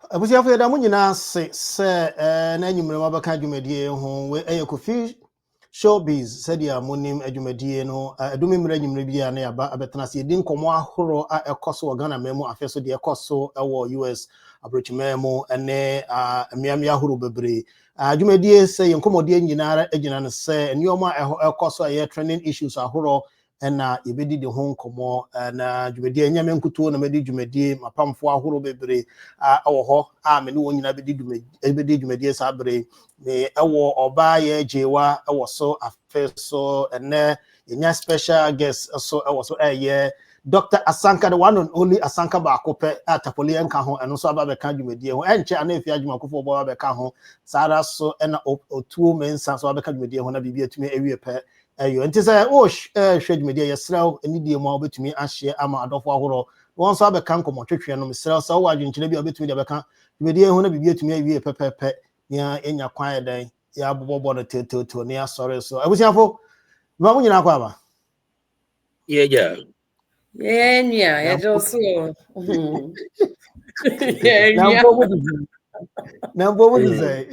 Abusia for da munyina se na nyumre mabaka dwumadie ho we Kofi ShowBeez said ya monim adwumadie no adumi mra nyumre bia na yaba abetena se din komo ahoro a ekoso Ghana memu afeso de ekoso ewo US abrochimemu ene amiamia ahoro bebre adwumadie se yenkomodie nyinara agina no se enioma ekoso ye trending issues ahoro ena yebedi de ho nkomo na dwumadie nyame nkuto na medi dwumadie mapamfo ahoro bebre awo ho me ne wonyina bedi dwumadie sabre me ewo oba ye jewa ewo so afeso ene enya special guest so ewo so Dr. Asanka, the one and only Asanka Bakope at Tapoli and Kaho, and also about the Kajumedi, and Channel Fiajuma for Boba Kaho, Sarah so and 2 men, so I become media when I be to me every pair. You and shade media yourself, and need more to me and share Ama Adolfo. Once I become come on Twitch and myself, so I didn't be a bit with the Becca. Media when I be to me every pet, yeah, in your quiet day, yeah, Bobo to near sorry. So I was here for Mamma. Yeah. Yeah, just so. Yeah. Now, what would you say?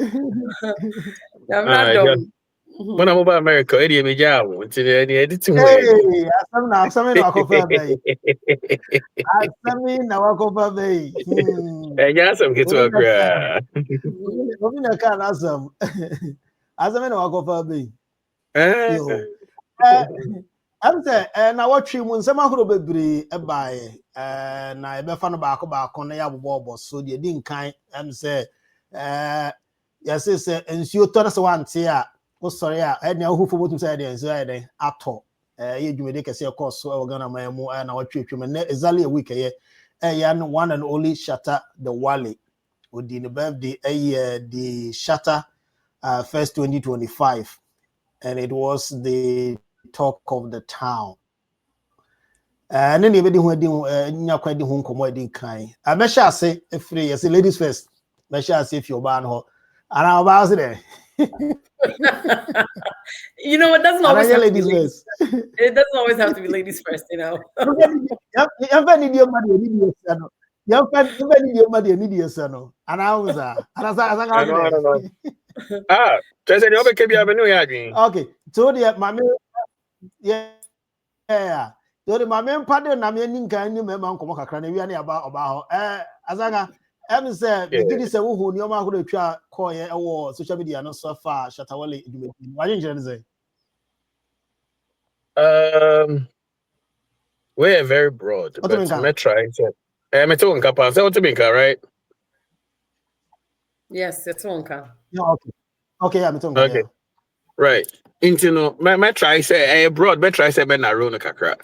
I'm not dumb. When I'm about America, Eddie me job until the editing way. Hey, I'm now cover bay. I'm now cover bay. Yeah, some get to agree. Open a car, Asam. Asam now cover bay. Yo. I'm say, na what you mun sama huro bebre e bae na e be fa no baako na ya bobo so de din kan am say ya say ensuo to na se wante a o sori a e na hufo botum say de ensuo ya den ato ye dwumede kese course so e Ghana man mu na what twetwe na exactly a week ya no one and only Shatta the Wale odi ne birthday the Shatta first 2025 and it was the talk of the town. And then everybody who did nyakwa di ho nkomo adi kan. I be sure say free yes ladies first. Be sure say if you ban ho. And I about there. You know, it doesn't always have to be ladies first. It doesn't always have to be ladies first, you know. You need your money, you need your son. You need your money, you need your son. And I was No. Just say the other kebi avenue again. Okay. So the mama yeah. So the mama pade na me ninka ni me man komo kakra na wi na aba oba ho. Azanga em say begidi say wo hu ni o ma ho twa call ye wo social media no so far Shatta Wale edumedi. Wa nje say? We're very broad, but me try say me to nka say what to be right? Yes, it's Wonka. Yeah, okay, yeah, me to nka. Okay. Right. Into no, my try say broad, but try say ben narrow no kakra.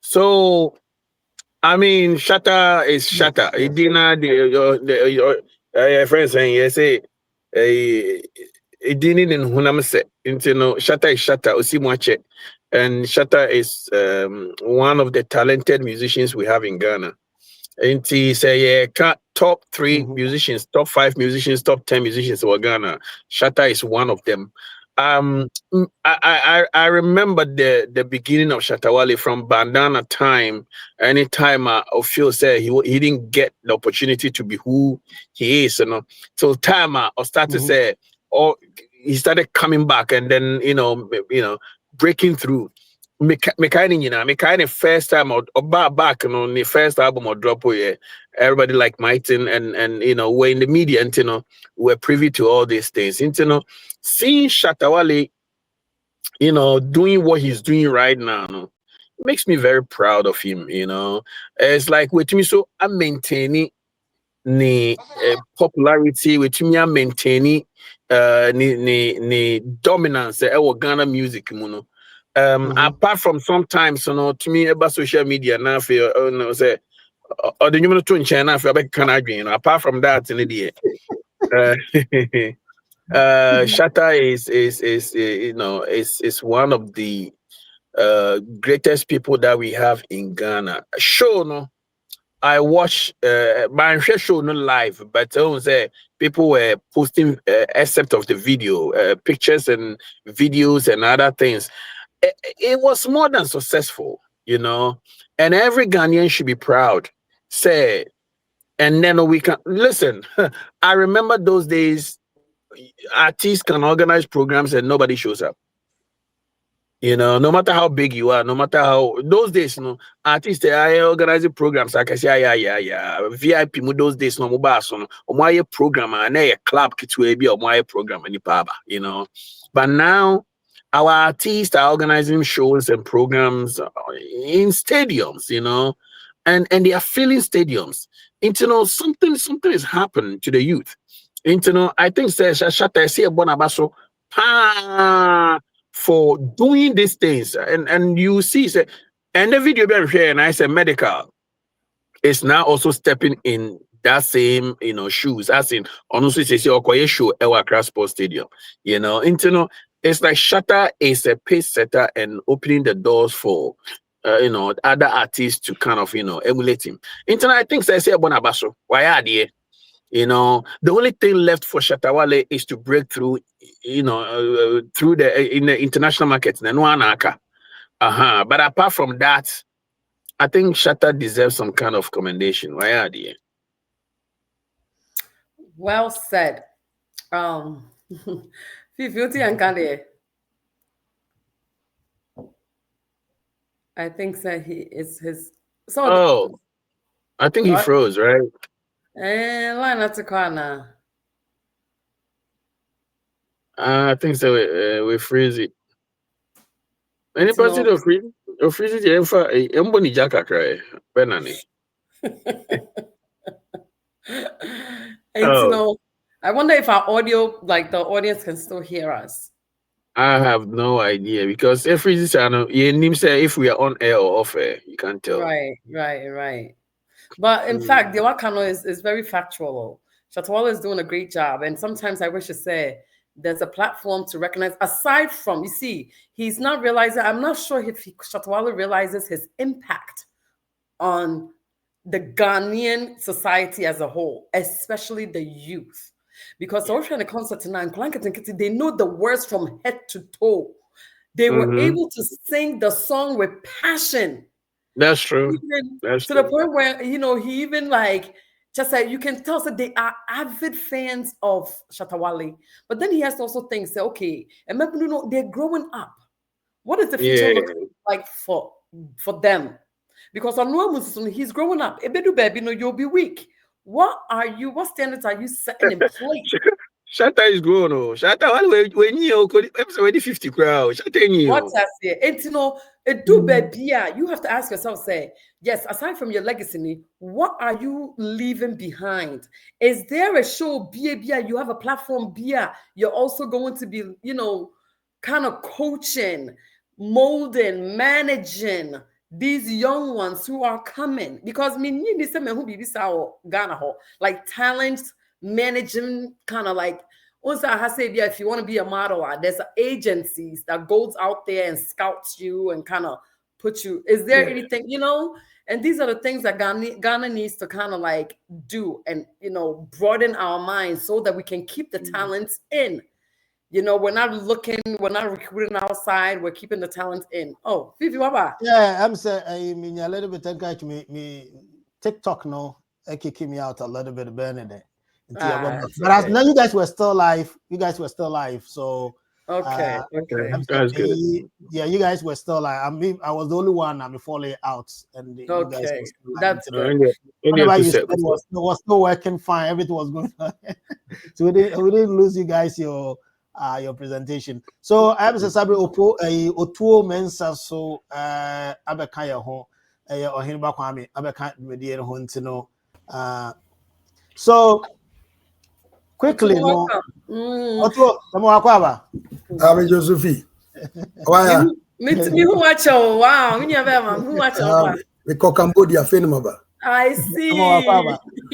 So I mean, Shatta is Shatta. It didn't your friend saying yes, say it didn't in Hunam say into no Shatta is Shatta. Osimwache, and Shatta is one of the talented musicians we have in Ghana. And he say top 3 musicians, top 5 musicians, top 10 musicians in Ghana. Shatta is one of them. I remember the beginning of Shatta Wale from Bandana time. Anytime I feel say he didn't get the opportunity to be who he is, you know. Till time I start to say, he started coming back and then you know breaking through. Me kind of first time or back on the first album or drop everybody like Martin and you know we're in the media and you know we're privy to all these things. And, you know, seeing Shatta Wale, you know, doing what he's doing right now, no, makes me very proud of him. You know, it's like with me, so I'm maintaining the popularity with me. I'm maintaining the dominance of Ghana music, you know. Apart from sometimes, you know, to me about social media now for you know say or the new to China for you know, apart from that in the Shatta is you know is one of the greatest people that we have in Ghana. Show no, I watch my show no live, but I don't say people were posting except of the video, pictures and videos and other things. It was more than successful, you know, and every Ghanaian should be proud. Say And then we can listen. I remember those days, artists can organize programs and nobody shows up. No matter how big you are, no matter how those days, artists they are organizing programs. Like I say, yeah. VIP those days, no mobile son, or my program and a club kitwe be or my program any paba, But now our artists are organizing shows and programs in stadiums, and they are filling stadiums. Something is happening to the youth. I think Shata say Bonabaso for doing these things, and you see, and the video being here, and I said medical is now also stepping in that same shoes. As in, honestly, say Okoye show Accra Sports Stadium. It's like Shatta is a pace setter and opening the doors for other artists to kind of emulate him. I think say Bonabaso. Why are they? The only thing left for Shatta Wale is to break through, through in the international market. But apart from that, I think Shatta deserves some kind of commendation. Why are they? Well said. Fifuti and Kade. I think that he is his. So. I think he froze, right? Line at the corner. I think so. We freeze it. Any person of freeze it. Everybody jacka cry. Benani. I wonder if our audio, like the audience, can still hear us. I have no idea because if we say if we are on air or off air, you can't tell. Right. But in fact, the Wakano is very factual. Shatawala is doing a great job, and sometimes I wish to say there's a platform to recognize. Aside from, you see, he's not realizing. I'm not sure if Shatawala realizes his impact on the Ghanaian society as a whole, especially the youth. Because also in the concert tonight, they know the words from head to toe. They were able to sing the song with passion. That's true. The point where, he even just said, you can tell that they are avid fans of Shatta Wale. But then he has to also think, say, okay, and they're growing up. What does the future look like for them? Because on one he's growing up. Ebedu baby, you'll be weak. What standards are you setting in place? Shatta is grown. Shatta, when you 50 crowd. What I say, and you have to ask yourself, say, yes, aside from your legacy, what are you leaving behind? Is there a show, you have a platform, you're also going to be, kind of coaching, molding, managing these young ones who are coming? Because like talent managing, kind of like, if you want to be a model, there's agencies that goes out there and scouts you and kind of put you. Is there anything, and these are the things that Ghana needs to kind of like do and, broaden our minds so that we can keep the talents in. We're not recruiting outside. We're keeping the talent in. Oh, Vivi, what about? Yeah, I'm saying, I mean, a little bit of me TikTok, it kicking me out a little bit of burning it. But now you guys were still live. So okay. That's good. Yeah, you guys were still live. I was the only one. I'm falling out, and you guys were still live. That's good. Whatever you said was still working fine. Everything was going on. So we didn't lose you guys your presentation. So I am Sabi Otuo Mensa so Abekaya ho or Hinba Kwame Abeka Median Hontino. So quickly, no. Otuo, Samoakwaba. I'm Josephine. Why? Me who watch you? Wow, me never who watch you? We call Cambodia Finmaba. I see.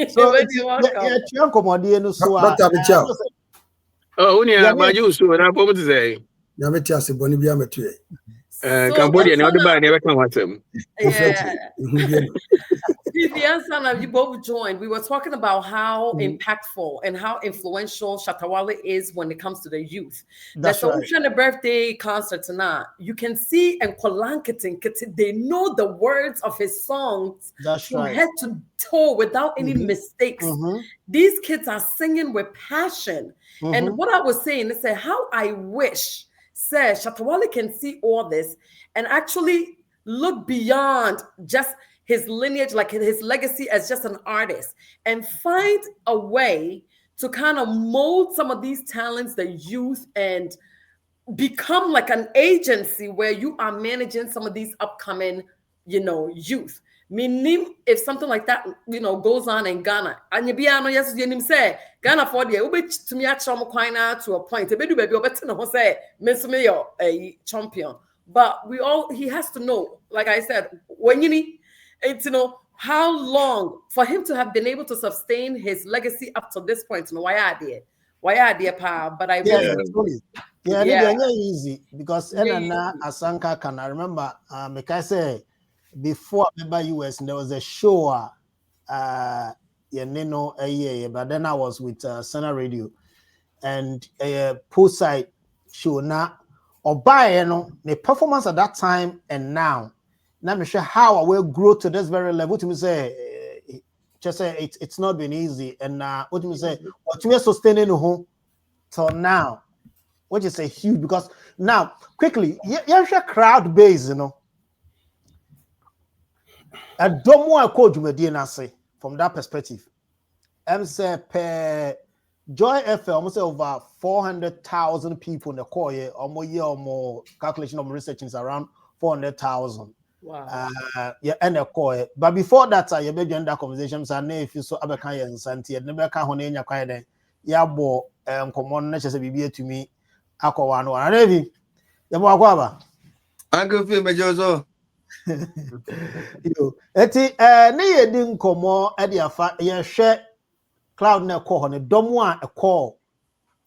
So yeah, Comodian so. Oh, but you so na pomo to say. Yameti ase boni bia metu Cambodia na odeba never come with him. Yeah. Vivian and you both joined. We were talking about how impactful and how influential Shatawale is when it comes to the youth. That's right. The birthday concert tonight. You can see and they know the words of his songs from head to toe without any mistakes. These kids are singing with passion. And what I was saying is how I wish Shatawale can see all this and actually look beyond just his lineage, like his legacy as just an artist, and find a way to kind of mold some of these talents, the youth, and become like an agency where you are managing some of these upcoming, youth. Meaning, if something like that, goes on in Ghana, and you be yes, you say Ghana for the to me to a point. Say, a champion. But he has to know, like I said, when you need it's how long for him to have been able to sustain his legacy up to this point. Why are they, pa? But I it's easy because Asanka can I remember like I say before I remember US there was a show but then I was with Sana Radio and a poolside show now or by the performance at that time and now me sure how I will grow to this very level. To me say, just say it's not been easy. And what me say, what we are sustaining home till now, which is a huge because now quickly, you share crowd base, I don't want to call you DNA say from that perspective. I'm say per Joy FM almost over 400,000 people in the core year or more calculation of research is around 400,000. Wow. And a core. But before that, you be join that conversation. So if you saw Abekaya and Santi, and never can hone in your kind. Ya bo common nature be to me. Ako one. And Evi, you mo akwaba. Uncle Phil Majoso. You. Eti ne ye din komo e dia fa ye hwe cloud na call hono domo a call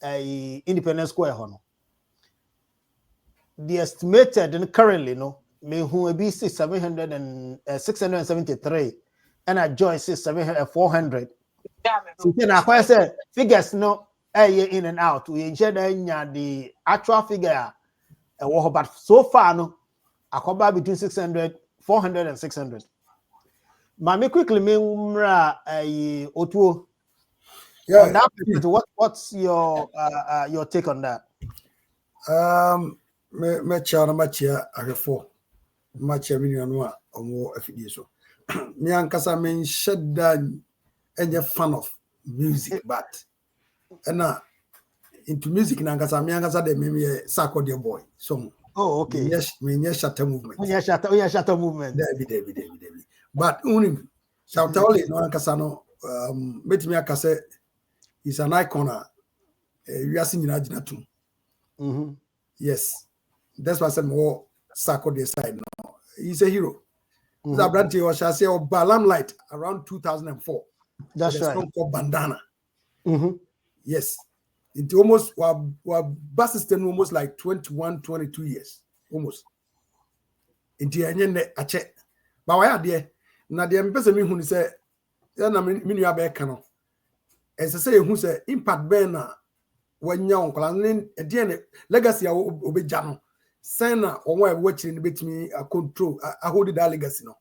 Independence Square hono. The estimated currently me who be 673 and I join 400. So then I say figures in and out. We enjoy the actual figure but so far I come back between 600, 400 and 600. Mami quickly me Otuo. Yeah. What's your take on that? Me chana machia agefo. Machia minyanwa omo afidi so. Me ankasa men shedda enye fan of music but into music na ankasa me ankasa de me sako de boy. So okay. Yes, me shatter movement. Shatter movement. Debbie. But unim Shatawale no ankasa no metimi akase is an icon we are singing Ajinatum. Yes. That's why I said more Sako de side now. He's a hero. He's a brand or shall say or Balam Light around 2004. That's right. Song called Bandana. Yes. It almost was bus system almost like 21, 22 years. Almost. Into a check. But why are there? Now the ambassador me who say, "Yana minu abe kano." As I say, who say impact banner when young and then legacy obejano. Sena or why watching bit me a control. I hold that legacy now,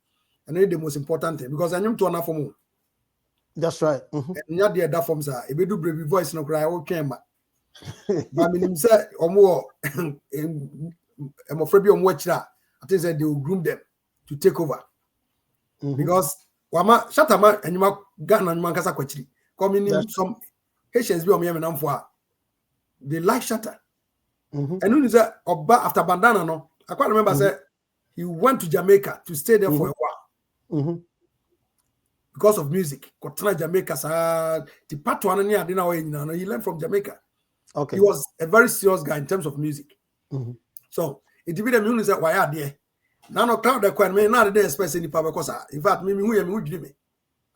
and it's the most important thing because I am to enough for more. That's right. And not the other forms are if you do brave voice no cry okay ma. But I mean say or more I'm afraid you watch that. I think that they will groom them to take over. Because wama shatama and you Ghana and Mankasa kwachiri. Coming in some Haitians be on me for they like shatter. And when is that after Bandana no, I can't remember say he went to Jamaica to stay there for a while. Because of music. Kotana Jamaica the part one he learned from Jamaica. Okay. He was a very serious guy in terms of music. So it did them say why are there? Now no crowd that me not the express any power because in fact me me.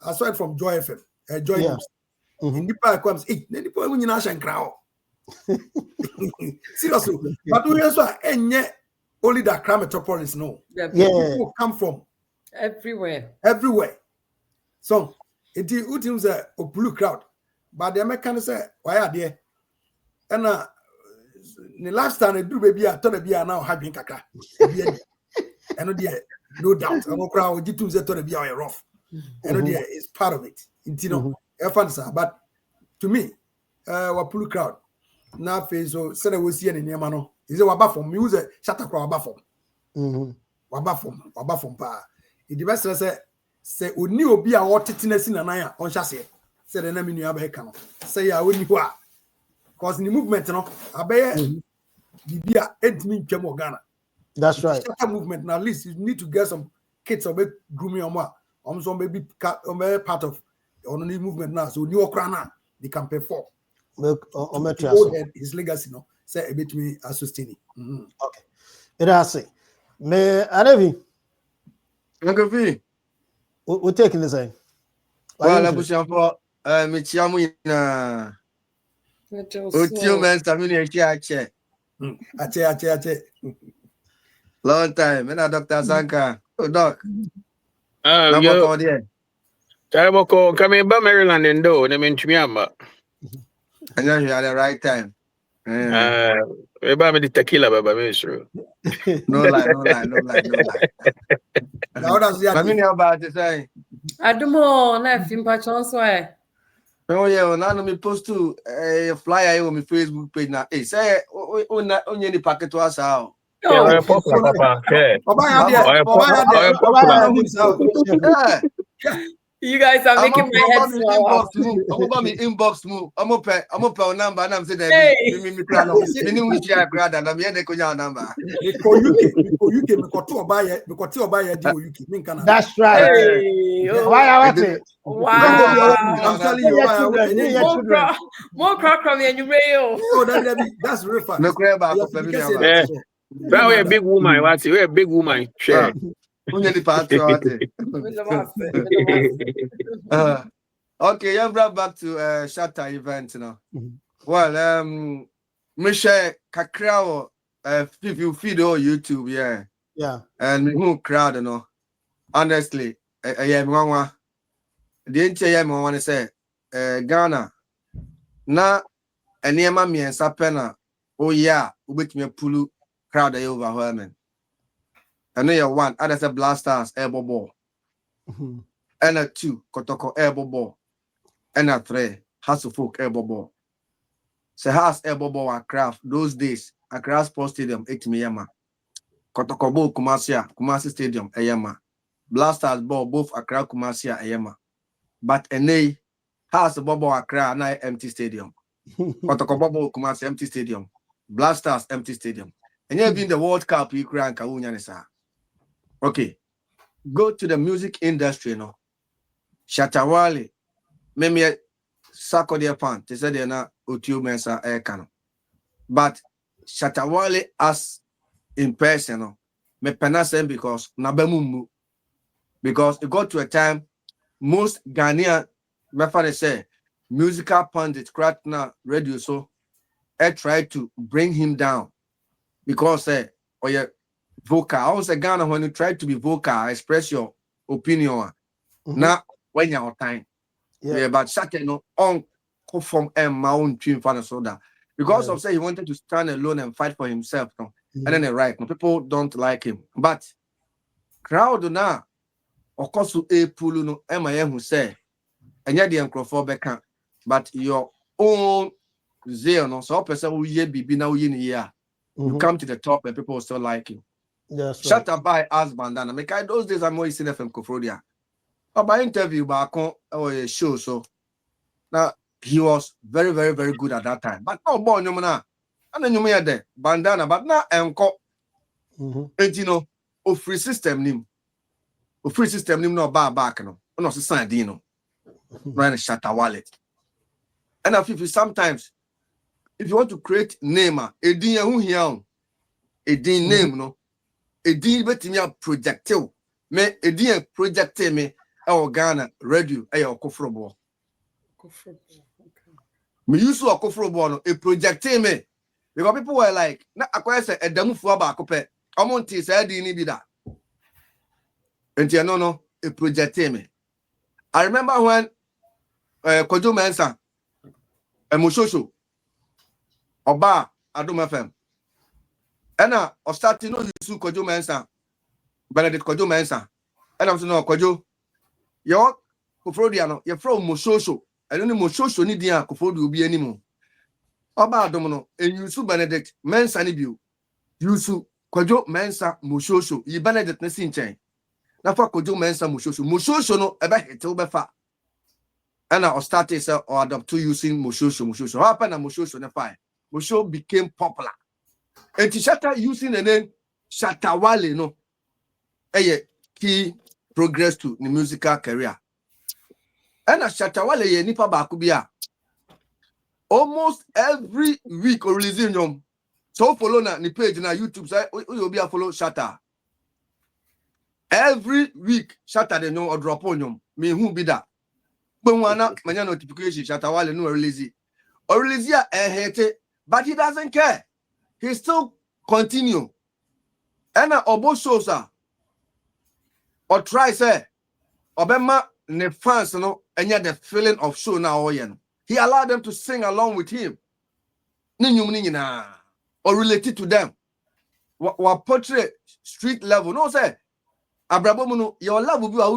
I saw it from Joy FM. Joy News. In the park comes the people when you national crowd. Seriously, but we also only the Accra metropolis no. Yeah. People come from Everywhere. So it is a blue crowd. But the American say, why are there? And the last time I do baby, I thought be now having kaka. And no doubt. I'm not crowd. You two say to be rough. And it's part of it. You know, but to me, what blue crowd now face so said we see any name no. Is a waba from music. Shut up, waba from. Waba from pa. It depends say oni obi a wotetenasi na nan a on hyase say the na menu abeka no say ya oni ho a cause the movement no abaye bibia entimi ntwam Ghana. That's right. Movement now at least you need to get some kids or grooming on some baby part of on the movement now so new okra na they can pay for his legacy no say a bit me sustain it. Okay, it has say me Anavi Uncle V. we taking this in. Well, I push for me chiamu na. Otio man samini ache. Ache. Long time. And Dr. Sanka. Oh, doc. Yo. Taimoko coming back Maryland and do them in Chimiamba. I know you at the right time. Eba me the tequila, baba, me sure. No lie. Now that's the I about to say. I do more left in Pachon's way. Oh yeah, now me post to a flyer on my Facebook page now. Hey, say only the packet to us how. Yeah, popular, papa. You guys are making my head swell. I'm about me inbox move. I'm up on number and I'm saying that me plan of me share grad and I'm here the konya number. UK me koto oba ye di UK me kana. That's right. Why are it? Wow. I'm telling you more crack from you real. Oh that's real fast. No crab about familiar. We're a big woman, what's it? We're a big woman. Sure. Okay, you brought back to Shatter event now. Well, Michelle Kakrao, if you feed all YouTube, yeah, and who crowd, you know. Honestly, I am one. The entire man want to say, Ghana, na anyama me and sapena, oh yeah, with me pulu crowd overwhelming. I know you one, other say blasters, elbow ball. And a 2, Kotoko elbow ball. And a 3, Hasselfolk elbow ball. So has elbow ball and craft those days. Accra Sports Stadium, 8 Miyama. Kotoko ball, Kumasi Stadium, Ayama. Blasters ball, both Accra, Kumasi, Ayama. But a has a ball Accra, and empty stadium. Kotoko ball, Kumasi, empty stadium. Blasters, empty stadium. And you've been the World Cup, you crank Kaunyanisa. Okay, go to the music industry, no. Shatawale, maybe sako their pan. They said they're not utu mensa aircano. But Shatawale as in person, no. Me penasem because nabemumu. Because it got to a time most Ghanaian, my father say, musical pundits, Kratna radio, so I tried to bring him down because oh yeah. Vocal. I was a Ghana when you try to be vocal, express your opinion. Now, when you're time, but Saturday no on from my own team fan so that because of say he wanted to stand alone and fight for himself, no? And then right, no, people don't like him. But crowd now, of course, a pulu no, MIM who say, and yet the uncrophobic, but your own zeal, no, so person who ye be now in here, you come to the top and people still like you. Yes, Shut up by us bandana. Make those days I'm always in FM Kofrodia. By interview back on a show. So now he was very, very, very good at that time. But no born you na. And then you may there bandana, but now enko. And you know, o free system nim no bar back no. No sign dino. Right shatter wallet. And if you sometimes if you want to create name a din who here a din name no. A deal betting me projectile. Me a deal projecte me our Ghana radio a cofrobo. Me used to a cofrobo a projecte me. Because people were like, na acquire a demo for a bacope. I'm on tea, said, didn't be that. And no, a projecte me. I remember when Kojo Mensa and Mushosho Oba Adum FM. And I started no use Kojo Mensa, Benedict Kojo Mensa. And I'm saying no Kojo. Yo Kofrodiano, you're from Mushosho. I don't know Mushosho ni dia Kofrodi will be anymore. Oba Adomono, and you su Benedict Mensa ni biu. You su Kojo Mensa Mushosho. You Benedict Nessin chain. Na fa Kojo Mensa Mushosho. Mushosho no ebe hete obefa. And I started or adopt to using Mushosho. What happened at Mushosho na fire? Musho became popular. And Shatta using the name Shatawale no. A key progress to the musical career. And as Shatawale ye nipa bakubia. Almost every week or releasing them. So follow na ni page na YouTube say you be a follow Shatta. Every week Shatta de no or drop on them. Me who be that? But one manya notification Shatawale no release it. Or release ya hate, but he doesn't care. He still continue. And obo shows or try say obema ne fans no enya the feeling of show now. He allowed them to sing along with him. Or related to them. What portray street level. No say Abrabomuno, your love will be a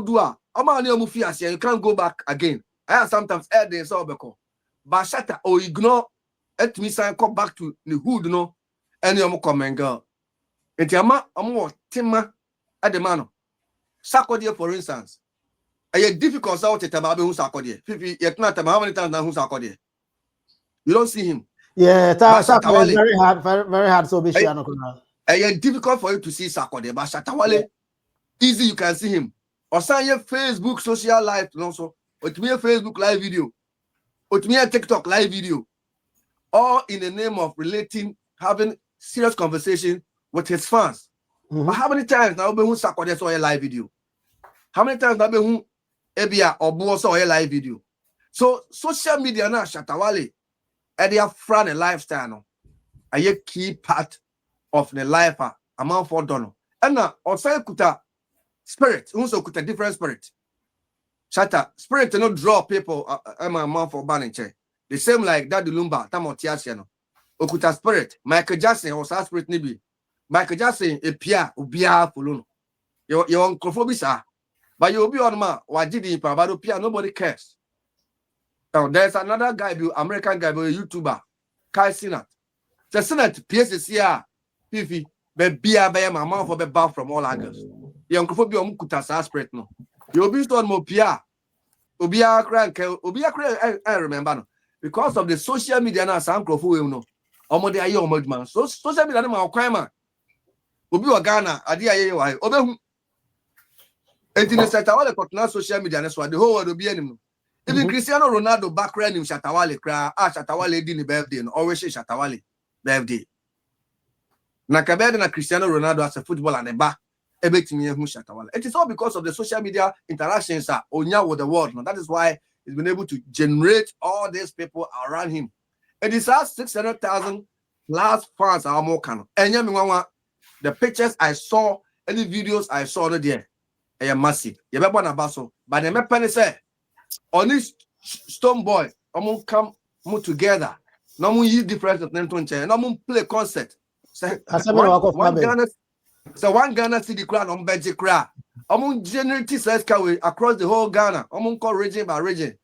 you can't go back again. I have sometimes heard this all because but Shatta or ignore let me say come back to the hood no and you come girl. And Yama Tima at the man. Sarkodie, for instance. A difficult sort of Tababe who's Sarkodie. Yet not how many times now who's Sarkodie. You don't see him. Yeah, that's very hard, very hard. So be sure. A difficult for you to see Sarkodie, but Shatawale easy you can see him. Or sign your Facebook social life also. Or to me a Facebook live video. Or to me a TikTok live video. All in the name of relating, having serious conversation with his fans. But how many times now be who Sarkodie saw a live video? How many times now be who Ebia or Bo saw a live video? So social media now Shatawale and their friend and lifestyle no. A key part of the life among for dono. And now also kuta spirit, also kuta different spirit. Shatta spirit no draw people among for banning chair. The same like that the Lumba Tamotiasiano. Okuta spirit. Michael Jackson was a spirit nibi. Michael Jackson a pia ubia puluno. Your uncle Phobisa. But you'll be on ma wajidi pabado pia nobody cares. Now there's another guy, American guy, a YouTuber, Kai Sinat. The Sinat PSCR Fifi be bia by my mouth for be back from all angles. Your uncle Phobia mukuta spirit no. You'll be on mo pia. Ubia crank, I remember no. Because of the social media now, some crowd will know. Omo de aye omo man. So social media na kwan man. Obi wa Ghana, ade aye wa. Obehu. Enti ne Shatawale kotna social media na so the whole world obi anim. Even Cristiano Ronaldo background in Shatawale kra. Shatawale di ni birthday no. Always Shatawale birthday. Na kabede na Cristiano Ronaldo as a footballer and ba ebetimi ehu Shatawale. It is all because of the social media interactions onya with the world. That is why he's been able to generate all these people around him. And it has 600,000 plus fans are more canon. And the pictures I saw, any videos I saw there, they are massive. You better na baso. But the me say on this Stone Boy, I'm come move together. No more use different of them to no more play concert. One Ghana city crowd on Benji crowd. I'm generate size across the whole Ghana. I'm call region by region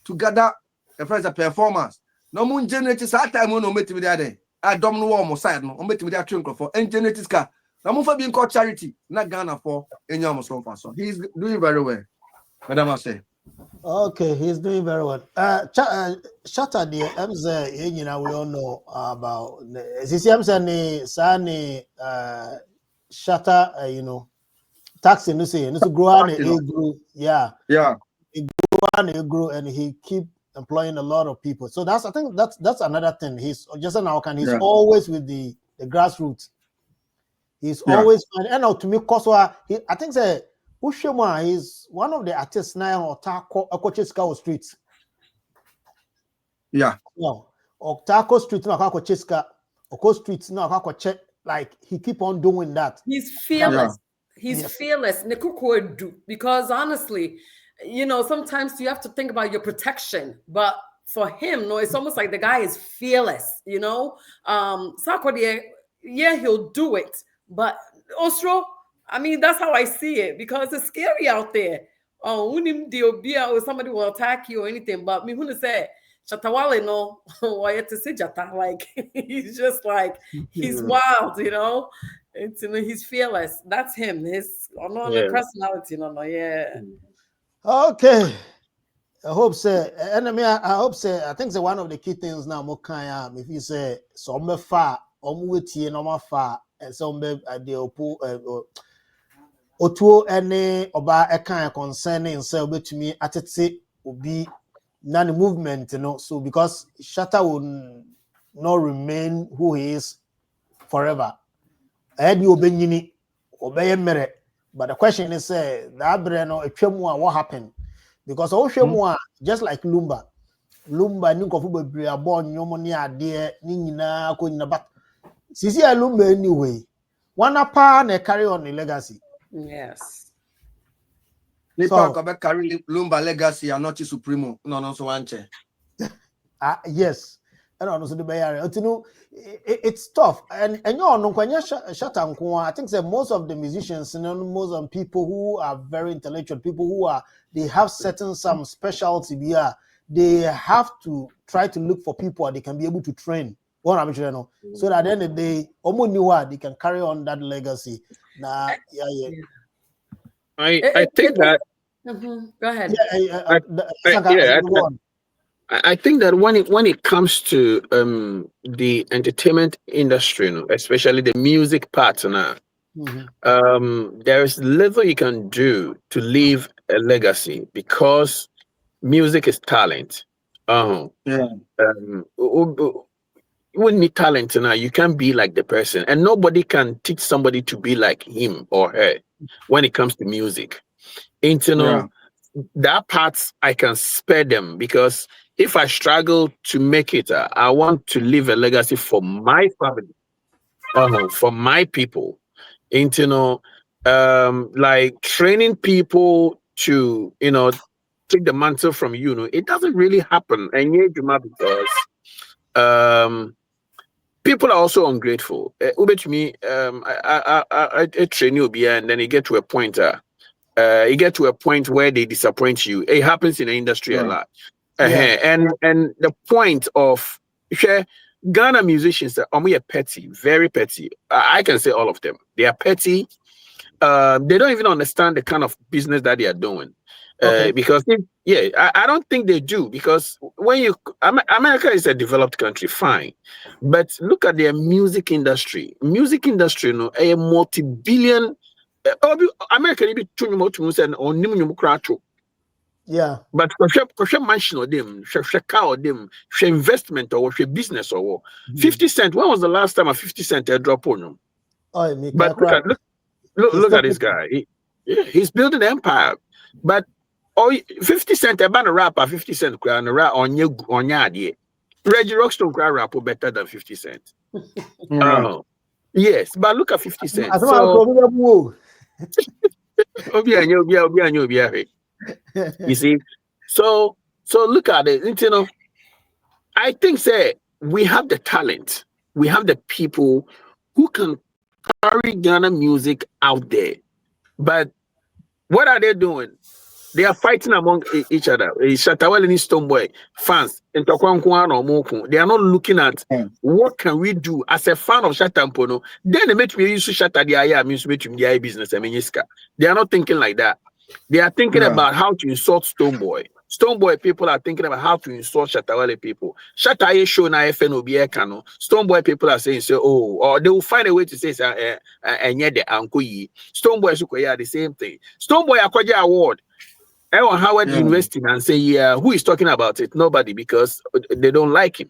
to gather the first performance. No moon generators at time no meet me there. I don't know what side no meet me there twinkle for and generators car. No for being called charity, not Ghana for any almost one person. He's doing very well. Madam I say. Okay, he's doing very well. Shatta the MZ, you know, we all know about the Sani Shatta, you know, taxi no say no grow and grew, yeah. It grew and he keep employing a lot of people. So I think that's another thing. He's just an outcome. He's always with the grassroots. He's always and now to me, Koswa, I think say Ushema is one of the artists now or Okochiska streets. Yeah. No. Otako street no Okochiska, Oko streets no Okoche. Like he keep on doing that. He's fearless. He's fearless. Because honestly, you know, sometimes you have to think about your protection. But for him, no, it's almost like the guy is fearless, you know. Sarkodie, yeah, he'll do it. But Osro, I mean, that's how I see it, because it's scary out there. Oh, or somebody will attack you or anything. But me who say Shatawale no, why to say Jata, like he's just like he's wild, you know. It's, you know, he's fearless. That's him. His personality, yeah. Okay. I hope so. And I hope so. I think one of the key things now, Mokaya, if you say some far, waiting no far, and some the otuo any oba a kind concerning so to me at it will be none movement, you know. So because Shatta will not remain who he is forever. I had you obey obey merit. But the question is that breno a what happened? Because all just like Lumba ni kofu bebre abon nyomo ni ade ni nyina ko nyina, but sisi Lumba anyway one apa na carry on the legacy. Yes. So carry Lumba legacy and not Supremo. No so anche. Yes. And also the Bayari. It's tough. And you know, I think that most of the musicians, you know, most of people who are very intellectual, people who they have some specialty here, they have to try to look for people that they can be able to train. So that at the end of the day, they can carry on that legacy. Nah, yeah. I think that. Go ahead. I think that when it comes to the entertainment industry, you know, especially the music part now, there is little you can do to leave a legacy, because music is talent. You wouldn't need talent now. You can't be like the person, and nobody can teach somebody to be like him or her when it comes to music. That part I can spare them, because if I struggle to make it, I want to leave a legacy for my family, for my people. Like training people to, take the mantle from you. It doesn't really happen, and because people are also ungrateful. To me, I train you, and then you get to a point. You get to a point where they disappoint you. It happens in the industry a lot. And the point of Ghana musicians are petty, very petty. I can say all of them. They are petty. They don't even understand the kind of business that they are doing. Because I don't think they do, because when America is a developed country, fine, but look at their music industry. A multi-billion. America be too much and on Nimu. Yeah, but for mansion or them, car or them, investment or business or 50 Cent. When was the last time a 50 Cent drop on them? But look at this guy. He's building an empire. But 50 Cent a banner rapper, 50 Cent on your Reggie Rockstone cry rap better than 50 Cent. Yes, but look at 50 Cent. You see, so look at it. I think we have the talent, we have the people who can carry Ghana music out there, but what are they doing? They are fighting among each other. Shatawale and Stonebwoy fans, they are not looking at what can we do as a fan of Shatampono. Then they make me use Shatta the eye, means the business. They are not thinking like that. They are thinking about how to insult Stonebwoy. Stonebwoy people are thinking about how to insult Shatawale people. Shatta show na FNOBA kano. Stonebwoy people are saying or they will find a way to say the uncle yi. Stonebwoy are the same thing. Stonebwoy akwaje award. Howard University and say, who is talking about it? Nobody, because they don't like him.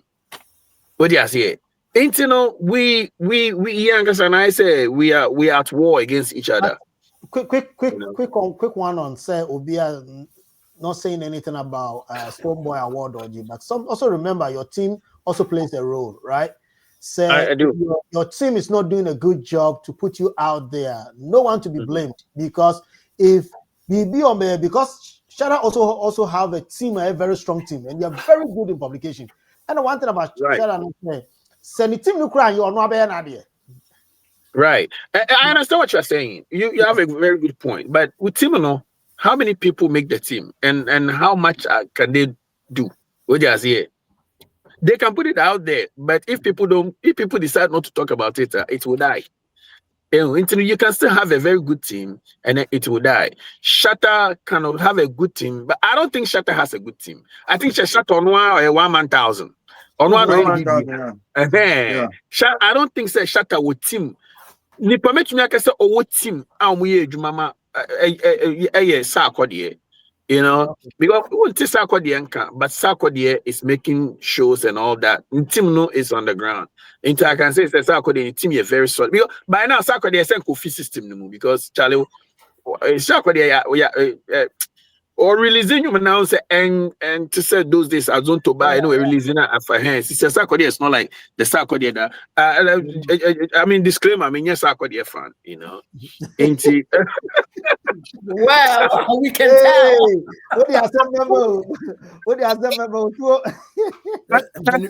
What do you say? We youngers and I say we are at war against each other. Quick one on say Obia not saying anything about Stonebwoy Award or G, but also remember your team also plays a role, right? So I do. Your team is not doing a good job to put you out there. No one to be blamed, because if because Shatter also have a team, a very strong team, and they are very good in publication. And one thing about Right. Shatter, send the team to cry, you are not an idea. Right. I understand what you're saying. You have a very good point. But with Timono, how many people make the team, and how much can they do? What just here? They can put it out there, but if people decide not to talk about it, it will die. You can still have a very good team, and then it will die. Shatter cannot have a good team, but I don't think Shatter has a good team. I think Shatter on one man thousand. On one, Yeah. I don't think Shatter would team. Nipa metumi akase owo team a mo ye adwuma ma Sarkodie, you know, because we want Sarkodie nka, but Sarkodie is making shows and all that. Team no is on the ground. Into I can say Sarkodie team is very solid. Because by now Sarkodie is a Kofi system no, because Charlie Sarkodie or releasing you now say and to say those days I don't to buy anyway releasing it for hands. He says Sarkodie is not like the Sarkodie that I mean disclaimer, I mean yes Sarkodie fan, you know. Ain't he? Well, we can tell. What do you have member? What do you have member?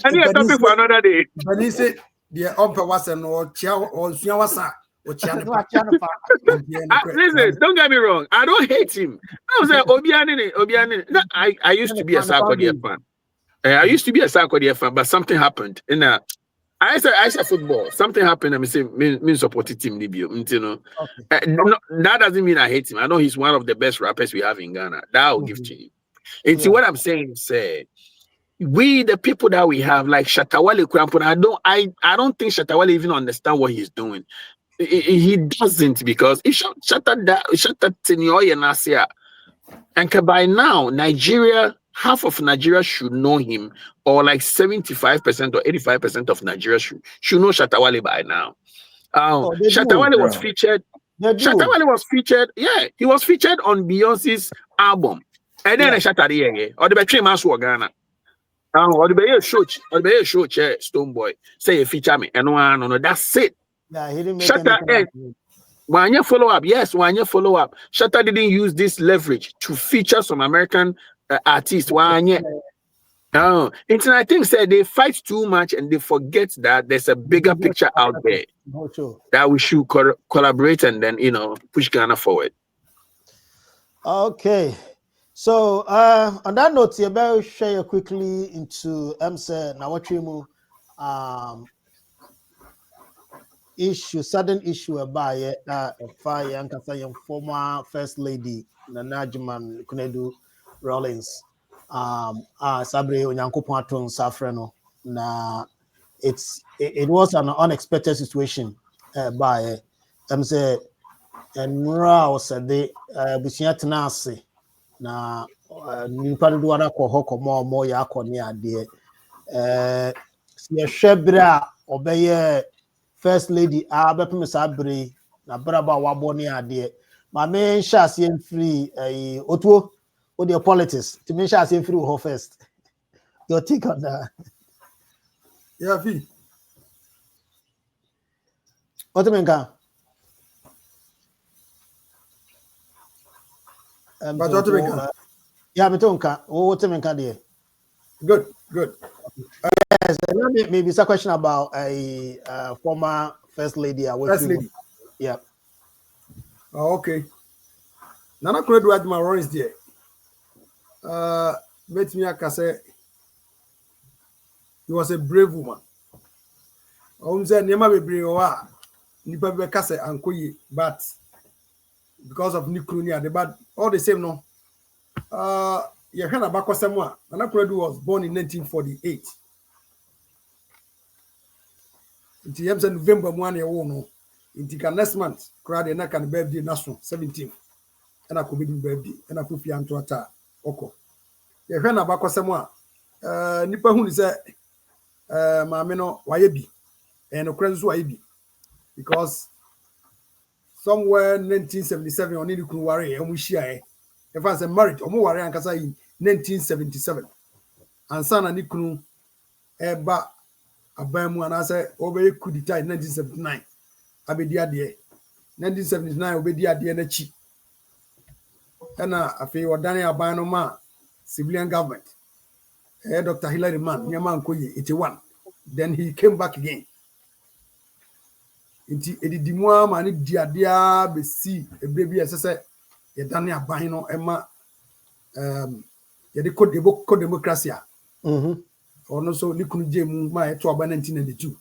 Any topic for another day. But he said the upper was an or chia or Siawasa or Chiana. Listen, don't get me wrong. I don't hate him. I was like Obianini. No, I used to be a Sarkodie fan. I used to be a Sarkodie fan, but something happened. I said football. Something happened. I say me support the team. You know, that doesn't mean I hate him. I know he's one of the best rappers we have in Ghana. That I'll give to him. And see what I'm saying. Say we the people that we have like Shatawale Krampon. I don't think Shatawale even understand what he's doing. He doesn't, because he shut Tenioye Nasia. And by now, Nigeria, half of Nigeria should know him, or like 75% or 85% of Nigeria should know Shatawale by now. Shatawale was featured. Shatawale was featured. Yeah, he was featured on Beyonce's album. And then Shatawale, or the betray mass Ghana. Or the Bayer show chair Stonebwoy say feature me, and no, that's it. Yeah, he didn't make Shatter one year follow up. Yes, 1 year follow up. Shatter didn't use this leverage to feature some American artists. 1 year. I think they fight too much and they forget that there's a bigger picture out there that we should collaborate and then push Ghana forward. Okay. So on that note, you better share quickly into Nawachrimu sudden issue about fire and former First Lady Nana Juman Kunedu Rollins. Sabre Onyankopon aton safreno na it was an unexpected situation by say enra said the busia tenase na nipa do ara ko hokomo mo ya akoni ade se hwebra obeye First Lady abepem sabre na braba wabo ni ade ma me sha se free otuo with your politics to make sure I say through her first. Your take on that? Yeah, V. What do you mean? But what do you mean? Yeah, but what do you mean? Good. Yes, maybe it's a question about a former First Lady. First Lady. Yeah. Oh, okay. Nana Kuredu Adma Ron is there. Met me say he was a brave woman. Say Nema be brave wa nipa be kase ankoyi, but because of Nikrunia, the bad all the same no. Yehana Bakwasema, Nana Kuredu was born in 1948. Inti yemse November 1 year no. Inti next month, crowd na kan birthday national 17th. And I could be birthday and I put Pianto ata oko. Yehana Bakwasema nipa hu ni say maame no waye bi and okranzo waye bi because somewhere 1977 on the kunu ware and we share if I say married omo ware ankasa in 1977 and sana ni kunu eba abamu and I say obey kudita in 1979 abedi ade 1979 obedi ade na chi And I feel what Daniel Abanoma, civilian government. Dr. Hilary Man, Yaman Koye, 81. Then he came back again. Inti edidi mu ama ne diadia be si ebrebi esese ye dane aban no ema ye de code democracy a ono so ni kunu je mu ma eto aba 1992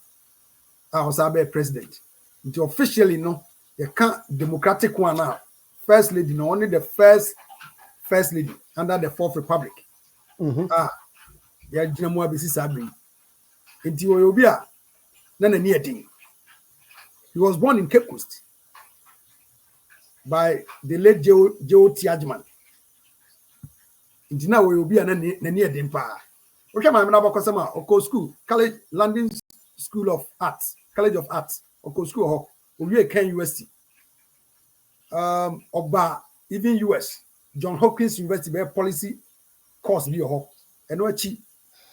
a osabe president inti officially no ye can democratic one now first lady no only the first lady under the fourth republic ya jina mu abesi sabe inti oyobi a na ni edin. He was born in Cape Coast by the late Joe Tiagman. Intina we will be an near Dimpa. Okay, my Manabakosama, Oko School, College, London School of Arts, College of Arts, Oko School, Uwe Ken University. Oba, even US, John Hopkins University, where policy course be and Wachi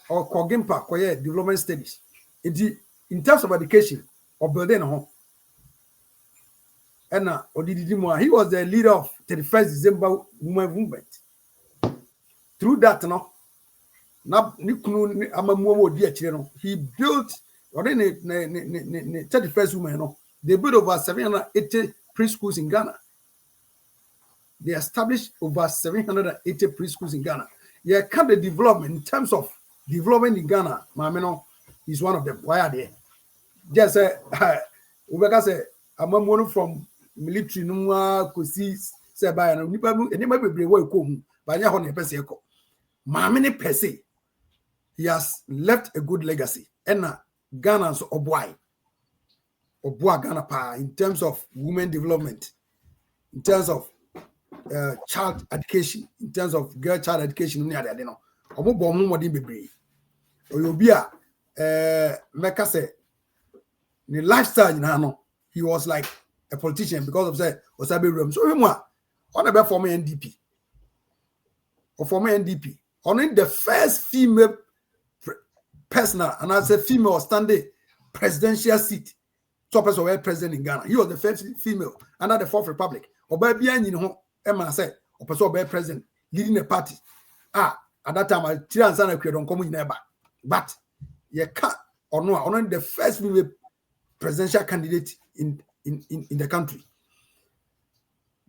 or Kogimpa, Koye Development Studies. In terms of education, or building a home. And he was the leader of 31st December women movement. Through that, he built 31st women. They built over 780 preschools in Ghana. They established over 780 preschools in Ghana. Yeah, kind of development in terms of development in Ghana. Mameno is one of them. Why are they? Just say, I'm one from military no kosi se ba na nipa enema bebre wa ekohu ba nya ho ne pese eko maame ne pese he has left a good legacy and Ghana so oboa Ghana pa in terms of women development, in terms of child education, in terms of girl child education ni ade no omobo omodin bebre oyobi a meka se ni lifestyle na no he was like a politician because of say Osabe Ram. So him on about former NDP. Or former NDP. Only the first female personal and as a female standing presidential seat. Top as a president in Ghana. He was the first female under the Fourth Republic. Or by being in home, Emma said, or person by president leading a party. At that time, I don't come in never. But you can't or no, only the first female presidential candidate in the country.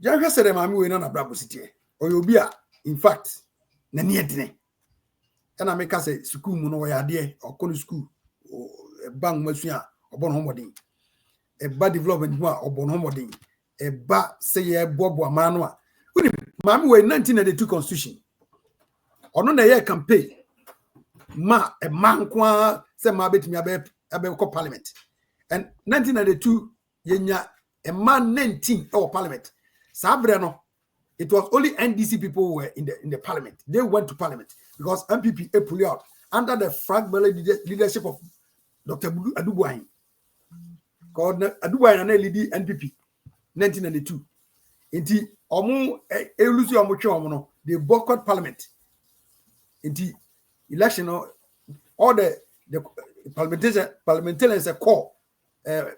Janga said mami we na brabo city. Oyobia in fact na niedine. And I make us say school mu no ya de okon school bang masua obon homodin. E ba development mu obon homodin. E ba say ye bobo amano a. Uni mami we 1992 constitution. Ono na ye campaign ma e man kwa say ma betimi abe ko parliament. And 1992 yenya a man 19 or parliament. Sabreno, it was only NDC people who were in the parliament. They went to parliament because MPP pulled out under the fragmented leadership of Dr. Adubuahin. Called Adubuahin and LED NPP 1992. Inti omu elusi omucho omono they boycott parliament. Inti election all the parliamentarians call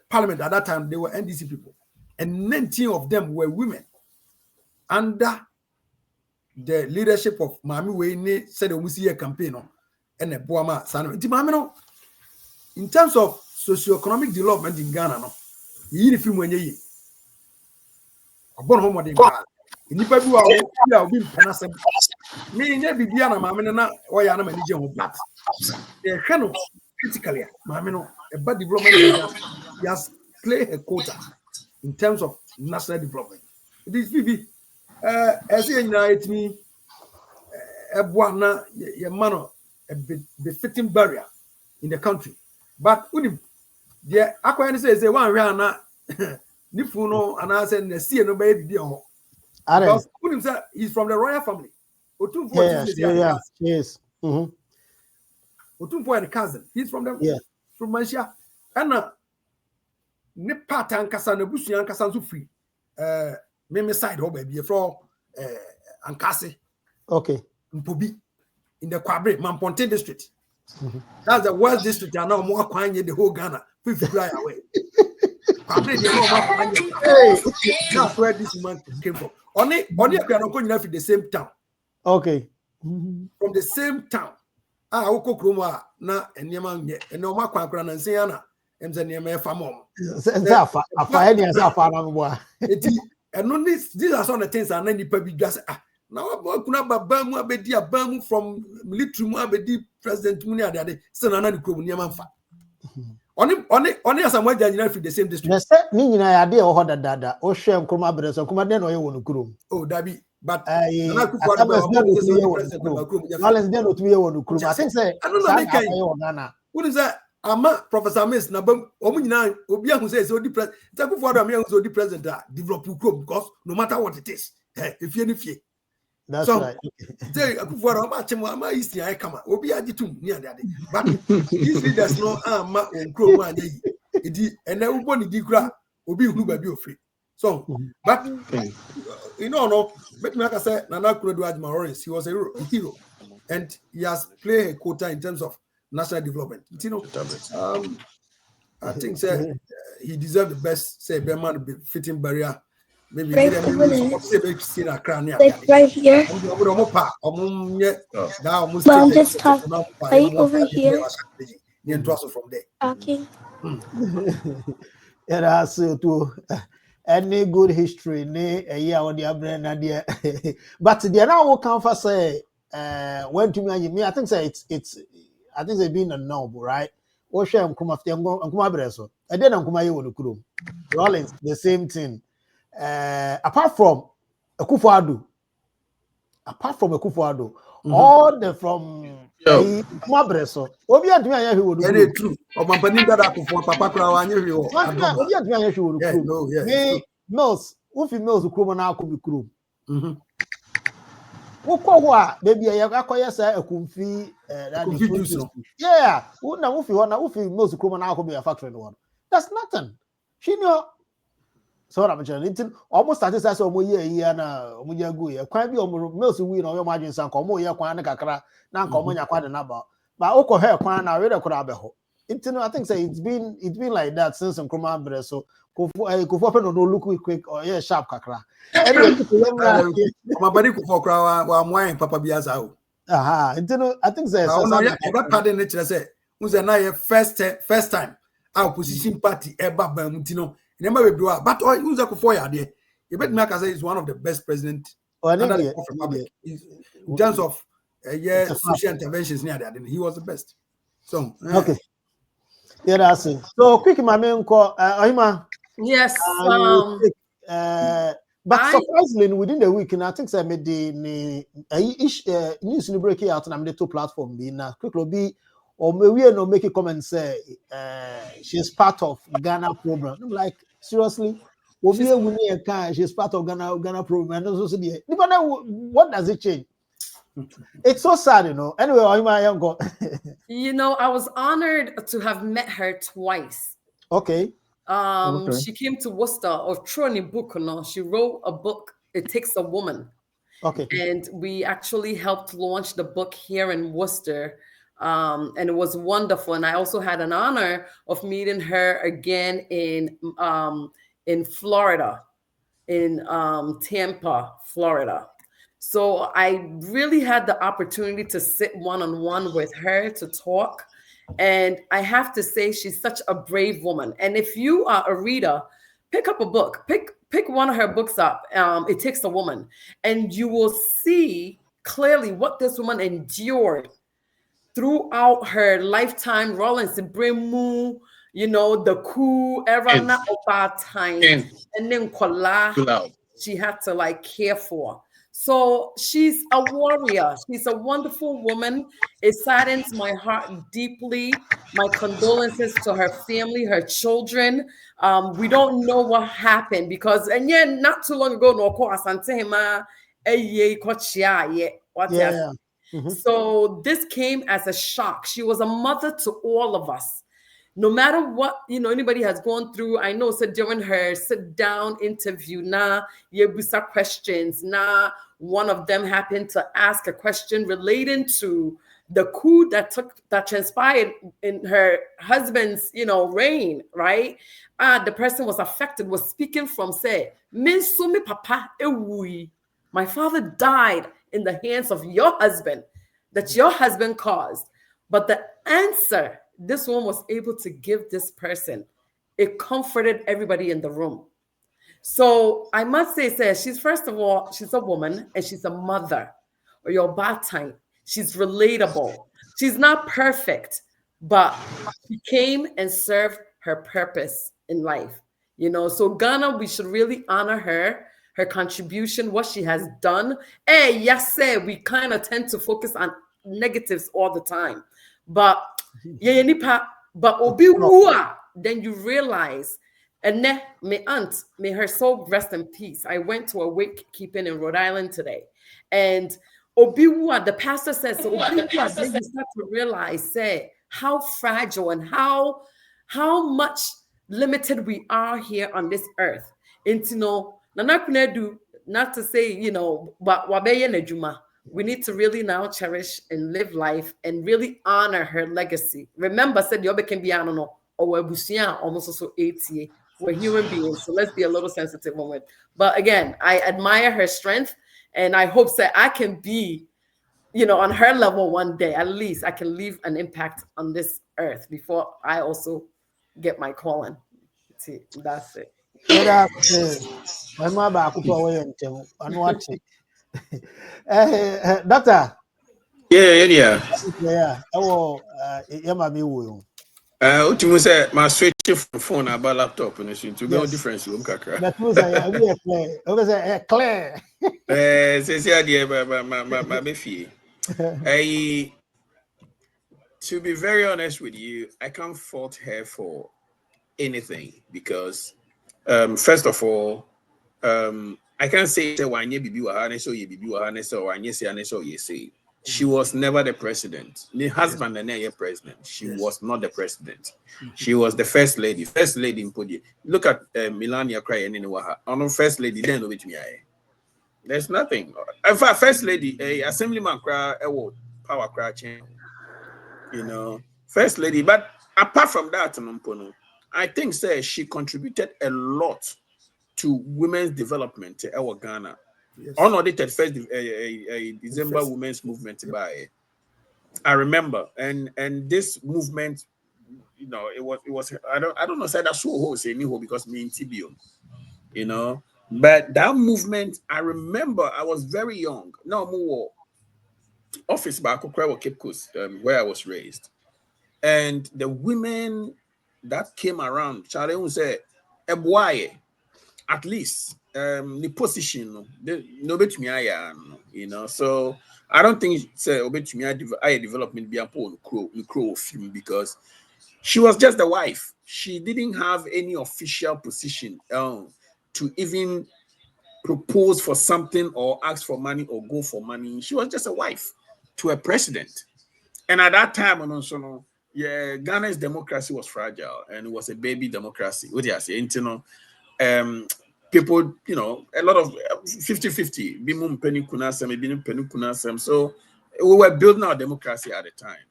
parliament at that time, they were NDC people, and 19 of them were women under the leadership of Mami Wayne said a campaign and a Boama Sano. In terms of socio-economic development in Ghana, no, you film when you born home in Ghana. In Nipabu, are being penasem. Me never be Diana Mamina or Yana Manager of Black. They're kind of critically, Mamino, a bad development. He has played a quota in terms of national development. This BB, as you me, a buana, a man, a befitting barrier in the country. But when the Aquan says, the one Rana, Nifuno, and I said, the sea no baby. Because he's from the royal family. Yes. Otumfo and cousin. He's from the from Malaysia. And ne part and kasa na busu yan kasa so free. Me side ho baby from Ankase. Okay. Mpobi in the Kwabre Mamponte district. That's the worst district. And now more kwanye the whole Ghana. 50 fly away. That's where this woman came from. Only from the same town. Okay. From the same town. Oko kroma na enema nye. Eno ma kwankra na nsiana. Emze niema fa mom. Afa any afa na mo. These are some of the things that nipa bi dwa say now kuna baba mu abedi abamu from military mu abedi president mu ni ade say na ni krom niema mfa. Oni asamwa janyina fi the same district. Yes, sir. Ni nyina ya de o ho dada. O hwe nkroma abreso nkroma de na o ye wonu krom. Oh, Dabi, but I think say I don't know. What is that? Ama Professor Miss na bam omu nyina obi ahun say odi president take for am odi president develop chrome because no matter what it is if you any that's so, right. Say akufo am achim ama east I come obi agitum ni ade but these leaders no ama on chrome anya yi edi ene ubo ni di kura obi hunu ba bi ofri so but no make me say Nana Kuredu Admiral, he was a hero and he has played a quota in terms of national development. You know, I think he deserved the best. Say Berman be fitting barrier. Maybe right here. Mom just talk right over here. From there. Talking. Yeah, that's too. Any good history, ne a year on the brand idea. But the now can for say when to me, I think say it's I think they been a noble, right? Or share come after and come abreso. I didn't come here with the Rollins, the same thing. Apart from a Kufuado, all the from Mabreso. Obi adumi anya hwe wodu. Very true. Omampani dada for papa kra anya hwe o. Obi adumi anya hwe wodu. Me Mills, ufi Mills ukromo na akobi krom. Wokọ ho a baby ya akoye sa akumfi yeah, na ufi ho na ufi Mills ukromo na akobi ya factory no. That's nothing. She know. So I'm saying almost started say omo ye na omo ye go ye kwan bi omo Mills wi na oyo mo adwen san ko omo ye kwan na kakra na nka omo nya kwa de na ba okọ he kwan na we de kura be ho. I think say it's been like that since Nkrumah Bre so Kofi pe no look quick or yeah sharp kakra. Anyway my body Kofi kra wa mwan papa bi aza o. I think say pardon nature say unze na ye first time our opposition party eba ba mutino remember we do but unze Kofi ya de you bet me say is one of the best president in terms of social interventions near that he was the best. So okay. Yeah, that's it. So quick, my main call, Ohima. Yes. But surprisingly, within the week, and I think I made the news in the breaking out, and I'm the two platform. Being quickly be or maybe no make a comment say she's part of Ghana program. I'm like seriously, she's part of Ghana program. And also, what does it change? It's so sad, you know. Anyway, you know, I was honored to have met her twice. Okay. She came to Worcester or Trony book, no? She wrote a book, It Takes a Woman. Okay. And we actually helped launch the book here in Worcester. And it was wonderful. And I also had an honor of meeting her again in Florida, in Tampa, Florida. So I really had the opportunity to sit one-on-one with her to talk. And I have to say, she's such a brave woman. And if you are a reader, pick up a book, pick one of her books up. It Takes a Woman. And you will see clearly what this woman endured throughout her lifetime. Rollins Bremu, you know, the coup era, not about time. And then Kola, she had to like care for. So she's a warrior. She's a wonderful woman. It saddens my heart deeply. My condolences to her family, her children. We don't know what happened because, and yeah, not too long ago, So this came as a shock. She was a mother to all of us. No matter what, you know, anybody has gone through, I know, so during her sit-down interview, yebusa questions, one of them happened to ask a question relating to the coup that transpired in her husband's, reign, right? The person was affected, was speaking from say, "Minsumi papa ewui." My father died in the hands of your husband, that your husband caused. But the answer this one was able to give this person, it comforted everybody in the room. So I must say, she's first of all, she's a woman and she's a mother, or your bad time. She's relatable. She's not perfect, but she came and served her purpose in life. So Ghana, we should really honor her contribution, what she has done. Hey, yes, sir, we kind of tend to focus on negatives all the time. But yeah, but obi wua, then you realize, and my aunt, may her soul rest in peace. I went to a wake keeping in Rhode Island today, and obiwa, the pastor says, so obiwa, then you start to realize, say, how fragile and how much limited we are here on this earth. And not to say, but wabeye nejuma. We need to really now cherish and live life and really honor her legacy. Remember, said Yobe can be no or almost also 80. We're human beings, so let's be a little sensitive on it. But again, I admire her strength, and I hope that I can be, on her level one day. At least I can leave an impact on this earth before I also get my calling. See, that's it. My mother, I could away and watch it. Doctor. Yeah. Oh, Yamami will. Uchimu say my switch from phone about laptop and to be no difference room kakra. That was a clear. Say idea my beefy. To be very honest with you, I can't fault her for anything because first of all, I can't say one year bibi wahane so ye bibi wahane so one year so ye say. She was never the president. The husband and the president. She was not the president. She was the first lady. First lady in Podi. Look at Melania crying in Waha. On first lady, then with me. There's nothing. In fact, first lady, assemblyman cry, power cry change. First lady. But apart from that, I think she contributed a lot to women's development in our Ghana. Unaudited first December women's movement by I remember, and this movement, it was I don't know say that's so say because me in TBO, but that movement I remember I was very young. No more office back Cape Coast, where I was raised, and the women that came around, Charlie will say, "Ebwaye." At least the position no bet me so I don't think say bet me I development be upon crow film because she was just the wife. She didn't have any official position to even propose for something or ask for money or go for money. She was just a wife to a president. And at that time, Ghana's democracy was fragile and it was a baby democracy. What do you say? People, a lot of 50-50. So we were building our democracy at the time.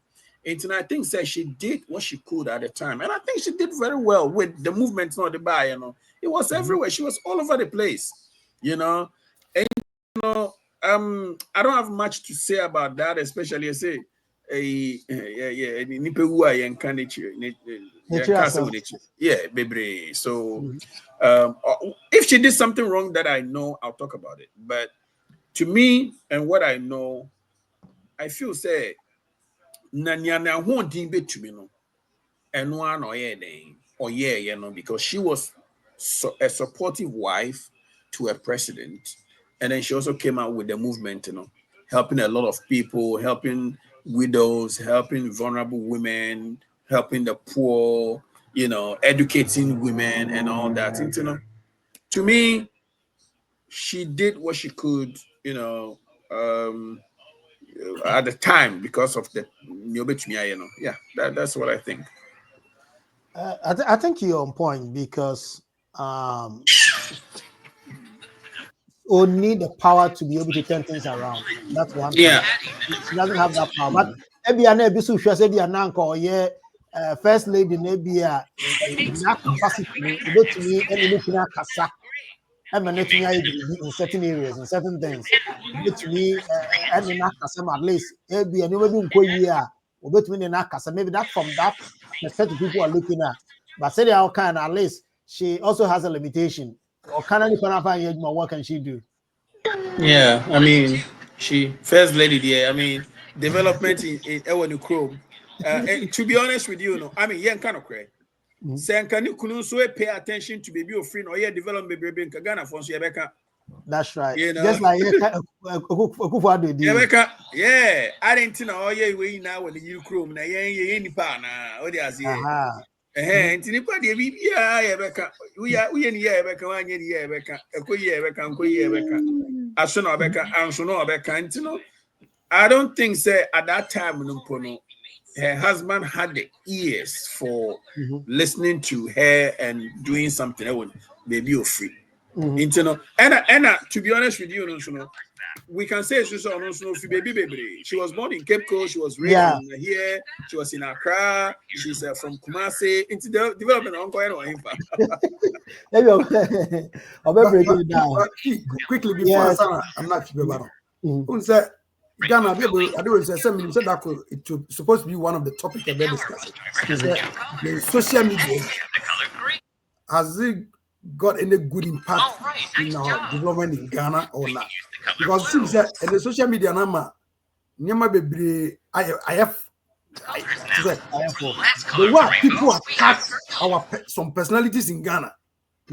And I think she did what she could at the time. And I think she did very well with the movement, not the buy, It was everywhere. She was all over the place, And I don't have much to say about that, especially I say baby. So if she did something wrong that I know, I'll talk about it. But to me and what I know, I feel say because she was a supportive wife to a president, and then she also came out with the movement, helping a lot of people, helping widows, helping vulnerable women, helping the poor, educating women and all that. To me, she did what she could, at the time because of the yeah, that's what I think. I think you're on point because or need the power to be able to turn things around. That's one thing. Yeah. She doesn't have that power. But Ebia na ebi so hwe se bia na nka oye first lady na ebia na capacity no obetumi ene ne kina kasa ema na tumi aye bibi in certain areas in certain things obetumi ene na kasa at least ebia no be nko yi a obetumi ne na kasa maybe that from that perspective people are looking at but say how can at least she also has a limitation or can any kind of what can she do? Yeah, I mean, she first lady there. I mean, development in Ewan Chrome. To be honest with you, no, I mean, yeah, kind of cray. Say, can you pay attention to baby or friend or yeah, development baby in Ghana for Rebecca? That's right. You know, just like Rebecca, yeah, I didn't know. Oh yeah, we now with the new Chrome. Na yeah, any partner. What do you say? And nipa de bibia ya beka we ni ya beka wa nya ya beka ekoyi ya beka nkoyi ya beka aso na beka anso na beka ntino. I don't think say at that time no her husband had the ears for listening to her and doing something that would baby or free. Ntino and to be honest with you no we can say she's also baby. She was born in Cape Coast. She was raised in here. She was in Accra. She's from Kumasi. Into the development of I'll break it down. Quickly before Sarah, I'm not sure. Who said Ghana? I don't say that it's supposed to be one of the topics of the discussion. The social media has it got any good impact in our development in Ghana or not? Because it seems that in the social media nama nyama bebre I have the way people attack some personalities in Ghana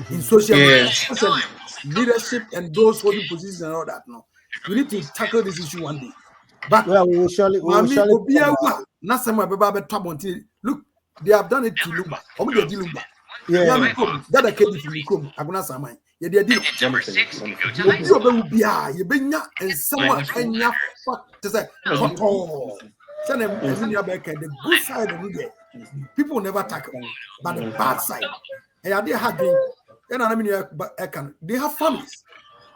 in social media, especially leadership and those holding positions and all that. No, we need to tackle this issue one day. But well, we will surely look, they have done it to Lumba. Yeah, that I can't from Nikum, Aguna Samai. Yeah, they did. And someone to say, the good side of it, people never tackle, but the bad side. They have families.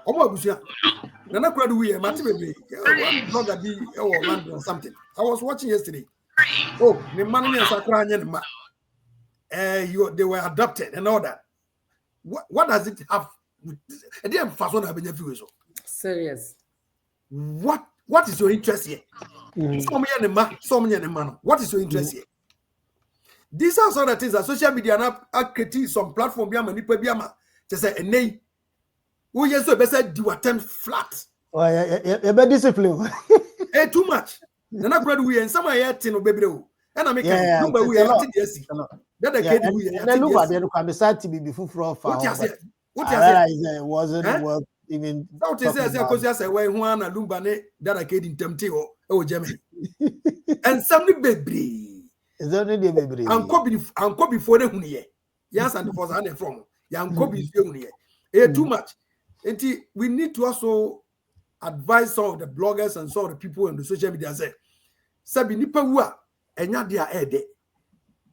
Or something. I was watching yesterday. Oh, the man they were adopted and all that. What does it have? Serious. What is your interest here? What is your interest here? These are some of the things that social media are creating some platform to say a name. We just do attempt flat. Oh, yeah, discipline. Too much. And I grad we and some baby. And I make number we are that I can't do it. Then look at the conversation to be before from what you said? What you said? It wasn't worth even. What you said? Because you said, "Why one and Lumbane that I can't tempt you oh Germany." And something baby. Is only the baby. And Kofi before the Hunie. Yes, and for the from young Kofi is here. Too much. And we need to also advise some of the bloggers and some of the people on the social media say, "Sabi nipa wua enya dia ede."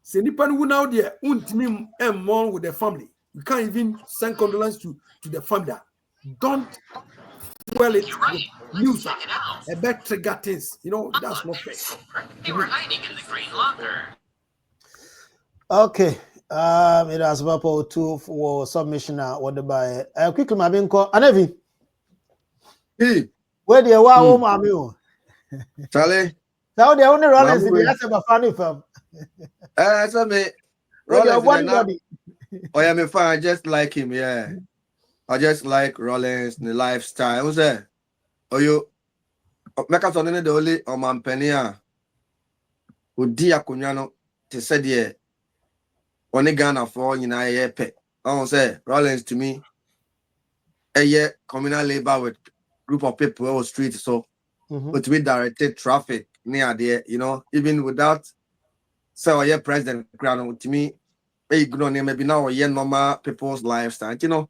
Say nipa who now there untimi mourn with the family. You can't even send condolence to the family. Don't fuel it with news. A bad trigger things. You know, that's not fair. They were hiding in the green locker. Okay. It has about 2 for submission now. What about quickly, my being called Anavi. Where the wow, mammy? Charlie. Now the only runners in the answer funny film. So me. Rollins. Oh yeah, me fine. I just like him. Yeah, I just like Rollins, the lifestyle. Who's that? Oh you. Make us on the only on my penny. Who dia kunyano to say the. Only Ghana for you know a pet. I don't say Rollins to me. A year communal labor with group of people on the street so but we directed traffic near there, you know, even without so yeah president ground to me, maybe now yeah normal people's lifestyle, you know,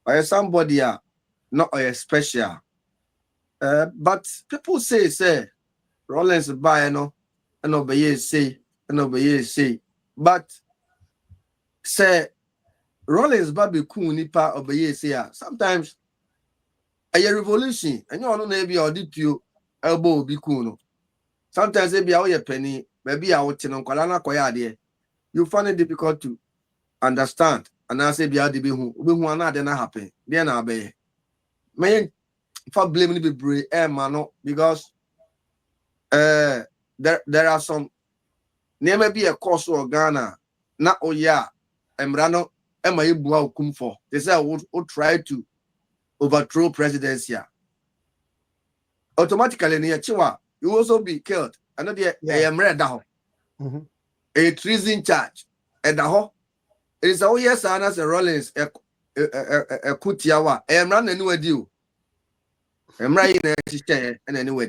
or somebody not a special. But people say Rollins buy you know, and obey say, but say Rollins baby cool nipa obey say sometimes a revolution and you know maybe or did you elbow be cool no Sometimes they be out your penny, maybe out in Uncolana Koya, you find it difficult to understand. And I say, be out the be who are not happen. Then I'll be. May for blaming the brave mano because there are some near may be a course or Ghana, not oh yeah, Emrano, Emma Ibua come for. They say I would try to overthrow presidency. Automatically near Chiwa, you also be killed. Another I am read down. A treason charge. And the whole it is all yes, and as a Rollins a Kutiawa. I am running anywhere deal. I'm right in a and anywhere.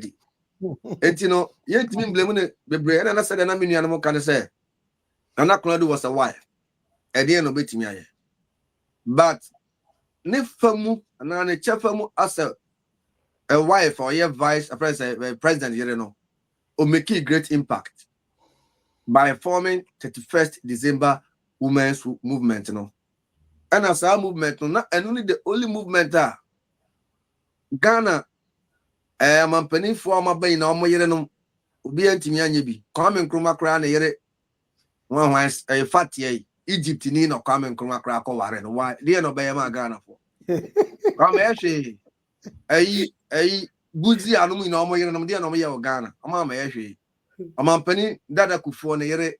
And you know, yet me blaming the brain, and I said, and I mean, animal can say, Anakladu was a wife. At the end of it, me. But Nifamu and an Chefamu as a wife or a vice president, you know, will make a great impact by forming 31st December Women's Movement, you know. And as our movement, and only the only movement that Ghana, I'm penny for my bay no more, you know, be anti-Yanyabi, coming Kruma Crown, one was a fat ye, Egypt in or coming Kruma Crack over and why, dear no bay my Ghana for. Come actually, a Buzi alumi no more, you know, dear no more Ghana, a mamma actually. A man penny that I could phone a year,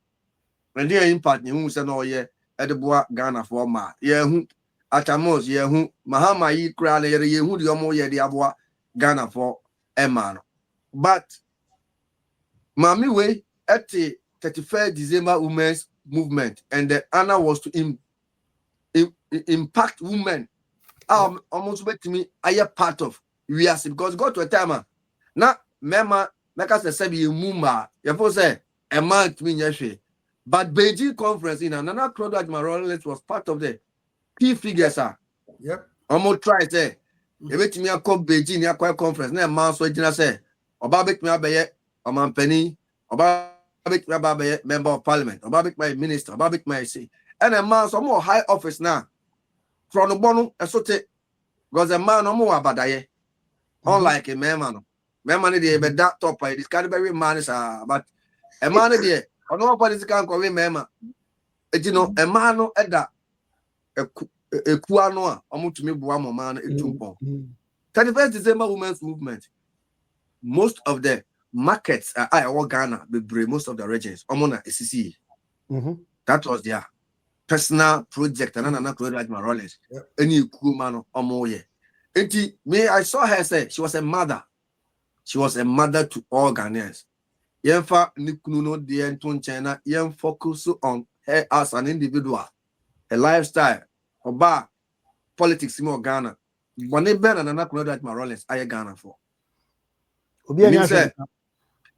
and dear impact, you say no ye. Edeboa Ghana for ma yehu atamos yehu mahama yi kra na yehu de omo ye de aboa Ghana for emma. But mami we at the 31st December Women's Movement, and the honor was to impact women. Almost bet me I am part of yes because got to a time now mema make us say be mumba you say a man to me yeshi. But Beijing conference in another product Marolles was part of the key figures. Yep. Almost try say, if me a call Beijing a conference, na man so jina say, Obabik me abaye, Oman Penny, Obabik me abaye, member of parliament, Obabik my minister, Obabik my say, and a man some more high office now. From the bottom, a sort because a man no more abadaye, unlike a man. Man, they be that top, this Cadbury man is but a man there. No political can remember. You know, a man at that a kuano, to me, one man, a 31st December Women's Movement. Most of the markets are Iowa, Ghana, most of the regions, Omona, SCC. That was their personal project, and another project, my Rollins. Any cool man or more. And me, I saw her say she was a mother. She was a mother to all Ghanaians. Yenfa Nikuno the China, yen focus on her as an individual, a lifestyle, or bar, politics in Ghana. When they ban and another that Marolles, I Ghana for.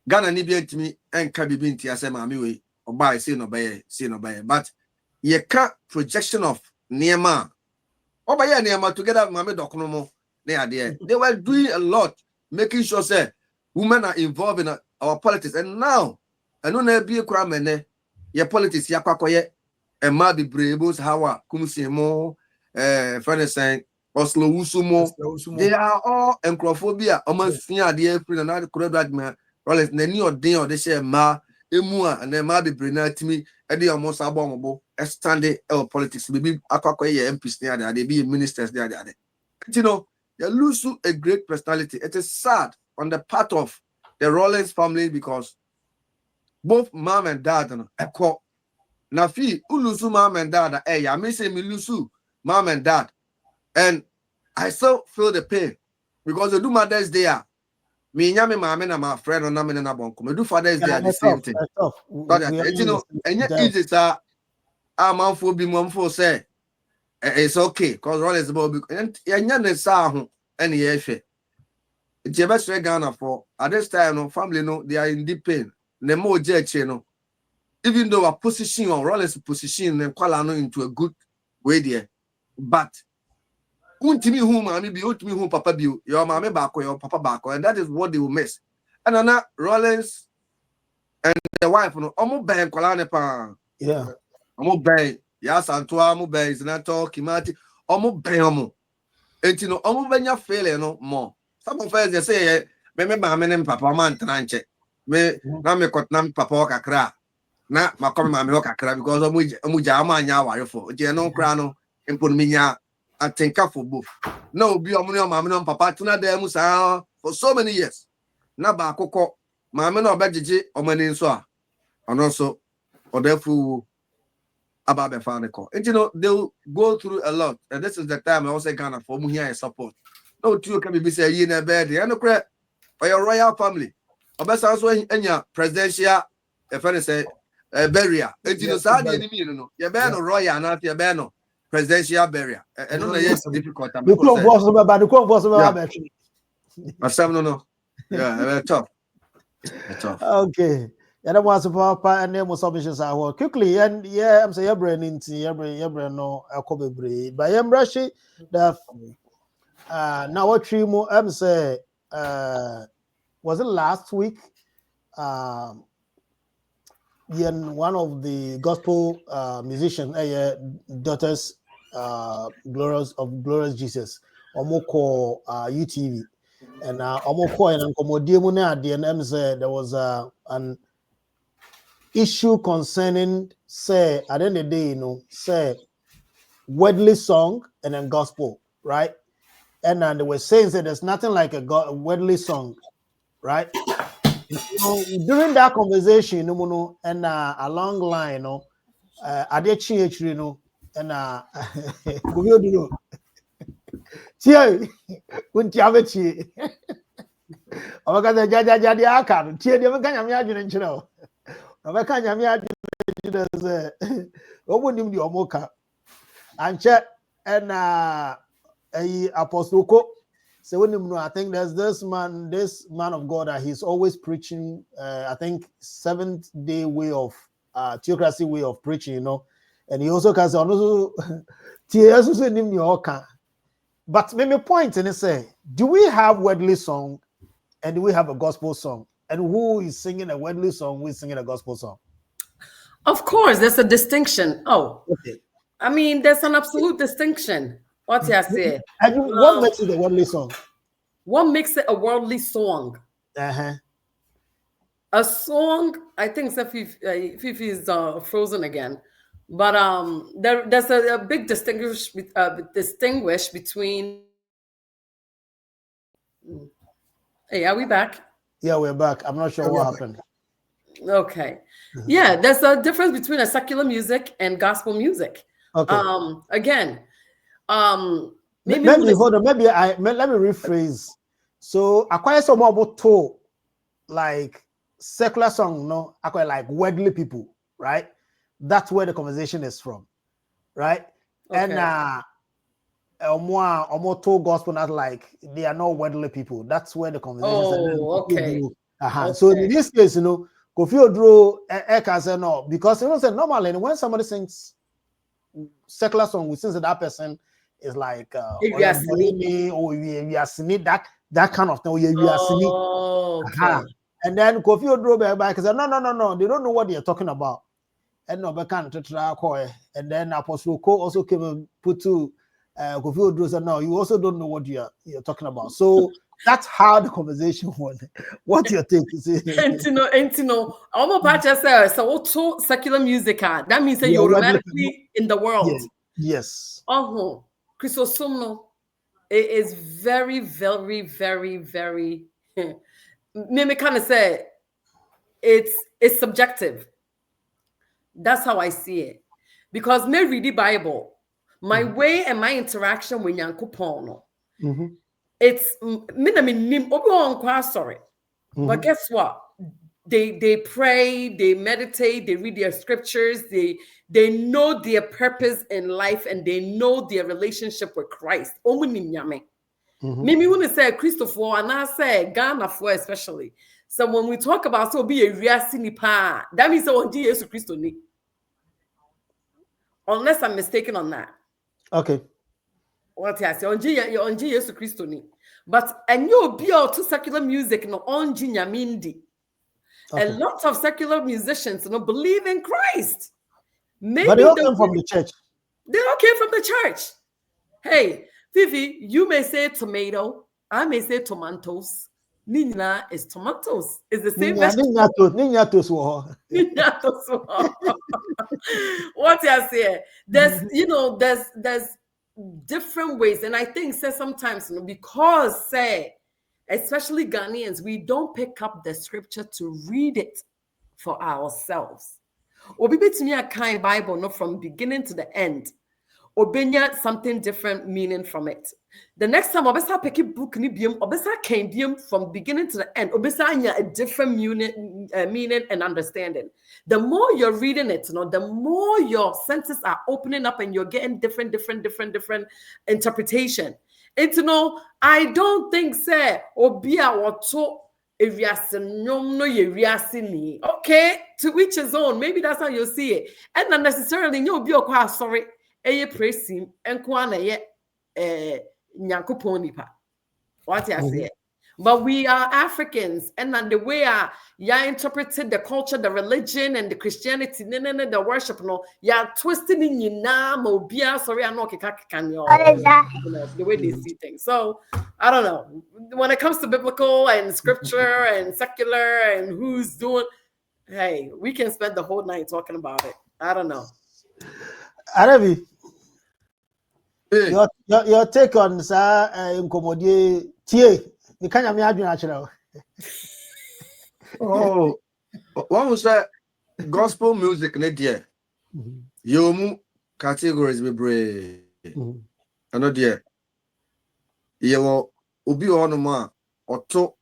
Ghana need to me and can be been to Asema or buy, say no by, but ye can't projection of Niema. Or by Niema together, Mamma Doconomo, they are there. They were doing a lot, making sure say women are involved in our politics, and now I don't be a crime and your politics, Yakoye, and Mabi Brebos, Hawa, Kumsimo, Fernesen, Oslo Usumo. They are all encrophobia, almost near the April and other correct man, Rollins, the new day or they say Ma, Emua, and then Mabi Brenner to me, and they are most abominable, standing politics, maybe Akakoye MPs there, they be ministers there. You know, you lose a great personality. It is sad on the part of the Rollins family because both mom and dad echo. Nafi ulusu mom and dad. Hey, I may say me lusu mom and dad, and I still feel the pain because they do Mother's Day. Me nyame mama na my friend on namen na bonko. Me do Father's Day the same thing. But you know, and yet easy sir. Man for be mom for say it's okay because Rollins about and yanya sa ho and ye it's your best Ghana for at this time, no family, no, they are in deep pain. The more judge, no, even though a position or Rollins position and Kuala into a good way there, but ultimately, whom I be ultimately whom Papa be your mammy back or your papa back, and that is what they will miss. And Anna Rollins and the wife, no, almost bang Kuala pa, yeah, almost bang, yes, Antoine, almost bang, is not talk, Kimati, almost bang, and you know, almost bang your failure no more. Some of us they say, remember, I'm in Papa man tranche. Me na me kot na papa kakra. Na makom ma me kakra because omuja amanya warefo. Je no kra no empon minya atenka for both. No obi omo ne ma me no papa tuna dem sa for so many years. Na ba akokọ ma me no obegege omani nso a. Ono so odefu about the family call. And you know, they'll go through a lot. And this is the time I also Ghana for me here support. No two can be say in a bed. And no for your royal family. Or best also in your presidential if I say burial. And you know, sad enemy, you know, your ban royal not your ban presidential burial. And no, yes, difficult. The club was about the club was about no. Yeah, tough. Tough. Okay. Yeah, that was about and then was submissions I will quickly and yeah, I'm saying your brain into your brain no I'll breed. But I'm rushing the now what three more I'm say was it last week? One of the gospel musicians, daughters glorious Jesus, Omoko UTV. And Omoko and Komodiemuna DNM said there was an issue concerning, say, at the end of the day, say, worldly song and then gospel, right? And then they were saying that there's nothing like a worldly song, right? During that conversation, and along line, I did change, and wouldn't you have it? Oh, because the aka, tear the Macanya, you know. Macanya, what would you do? Omoka and check and Apostle Co. So when you know, I think there's this man of God that he's always preaching. I think 7th-day way of theocracy way of preaching, and he also can say also but maybe point and say, do we have worldly song and do we have a gospel song? And who is singing a worldly song? Who is singing a gospel song? Of course, there's a distinction. Oh, okay. I mean, there's an absolute distinction. What I say? What makes it a worldly song? What makes it a worldly song? A song, I think Fifi is frozen again. But there's a big distinguish between. Hey, are we back? Yeah, we're back. I'm not sure what happened. Okay. Yeah, there's a difference between a secular music and gospel music. Okay. Again, maybe hold on. Let me rephrase. So I quite some about to like secular song, no, I quite like worldly people, right? That's where the conversation is from, right? Okay. And more to gospel, not like they are not worldly people. That's where the conversation is. Okay. Okay. So in this case, Kofi Odro can say no, because normally when somebody sings secular song, we think that person is like or we are singing that kind of thing. We are singing. Okay. And then Kofi Odro back and said, no, they don't know what they're talking about. And no, and then Apostle Co also came and put to Kofi Odro said, no, you also don't know what you're talking about. So that's how the conversation went. What do you think? Almost patches so secular music. That means that you're automatically in the world. Yes. Oh, Chrysosomno. It is very, very, very, very. Me kind of say it's subjective. That's how I see it. Because me read the Bible, my way and my interaction with Nyankopon, it's sorry. But guess what? They pray, they meditate, they read their scriptures, they know their purpose in life and they know their relationship with Christ. Maybe when I say Christopher and I say Ghana for especially. So when we talk about so be a reasinipa, that means on Jesus Christ. Unless I'm mistaken on that. Okay. What I say on Jesus Christ. But and you'll be all to secular music no on Jinyamindi. A lot of secular musicians believe in Christ. Maybe but they all come from the church. They all came from the church. Hey, Vivi, you may say tomato, I may say tomatoes. Nina is tomatoes. It's the same Ninya tos wo. What you say? There's there's different ways, and I think sometimes because especially Ghanaians, we don't pick up the scripture to read it for ourselves. Obi betumi akan Bible no from beginning to the end. Obenya something different meaning from it. The next time obesa pick a book ni biom obesa can biom from beginning to the end. Obesa anya a different meaning and understanding. The more you're reading it, the more your senses are opening up and you're getting different interpretation. And I don't think say obia wato okay, to each his own. Maybe that's how you see it. And not necessarily you'll be sorry. Praise him and kwana nyankopon nipa. What I say? But we are Africans, and then the way ya interpreted the culture, the religion, and the Christianity, the worship, twisting in mobia, sorry, I'm not the way they see things. So I don't know. When it comes to biblical and scripture and secular and who's doing, hey, we can spend the whole night talking about it. I don't know. Arabi, your take on Nkomodie tie. You can't have me adwin actually. Oh, one was that gospel music ne dear. You categories be brave. I know dear. You will ubi on ma or to.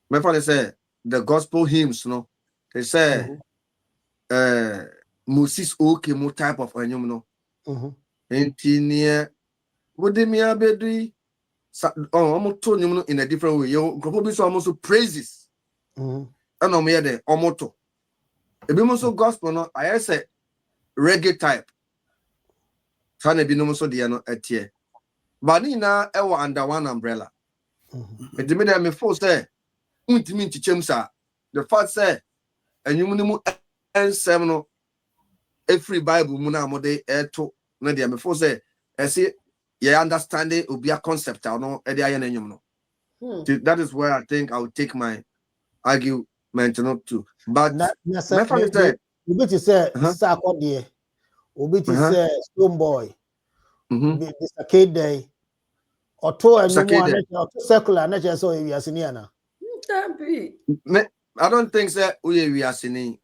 My father say the gospel hymns, no. They say Moses okay mo type of anyum no. Engineer would me abedri almost told you in a different way. You probably so almost praises. And on me there almost. If you so gospel no, I say reggae type. Trying to be no so the at here. But now I was under one umbrella. But the minute me force there, untimate chemsa. The fact say and you munu and seven every Bible muna mode air to. No, dear, before say, I see, yeah, understanding will be a concept. I know, that is where I think I will take my argument not to. But my friend said, you to say, Sako dear, Obi to say, Stone Boy, this a kid day, or two and no circular, not just so we are senior. I don't think so. We are singing.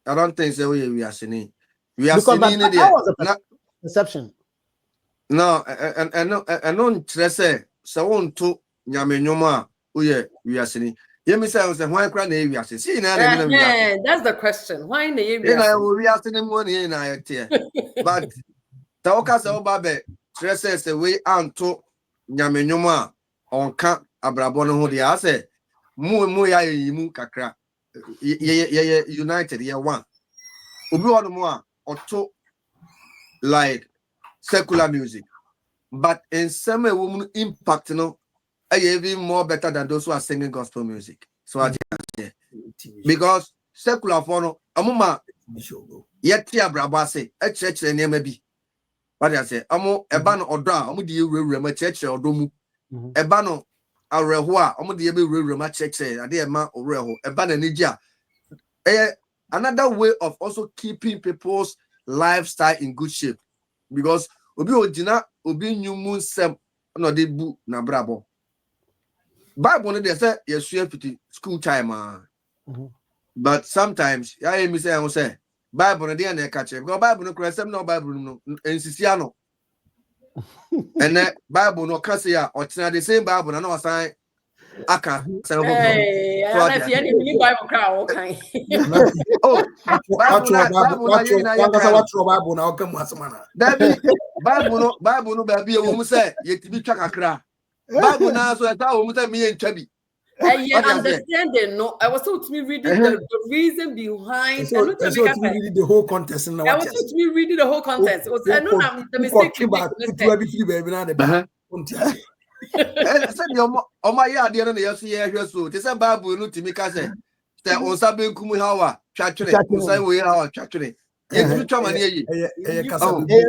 I don't think so. We are singing. We are because singing the perception. No, and non say so on to Yamenyoma, we are singing. Hear me say, I was a white crown, we are singing. That's the question. Why in the area? We are singing one in I tear. But Taokas Obabe, Tresses the way out to Yamenyoma on Camp Abrabono, who they are say, Muya Yimu Kakra, United, year one. Ubu on more or two like secular music, but in some way, woman impact, even more better than those who are singing gospel music. So I think because secular for amuma yet tia brabase a church and maybe. But I say amo ebano odra amu di rema church odomu ebano arehua amu di rema church ade ma oreho ebana nija. Another way of also keeping people's lifestyle in good shape. Because obi ojina obi nyumu sem no de bu na brabo Bible no dey say yesu afiti school time but sometimes ya me say Bible no dey na catch because Bible no kura sem no Bible no ensisia no and then Bible no can say ya or the same Bible na no sign aka say any Bible crowd okay oh Bible no baby e wo mu say yetibi twa kakra Bible na so eta wo mu say me ntwa bi understanding no I was told to me reading the reason behind reading the whole context and I was told to me reading the whole context was I know the mistake I said your my idea no yes here so they say Bible no timi ka say on sabe nkumu hawa twatwere say we hawa twatwere Yes, we come and hear you. Oh, it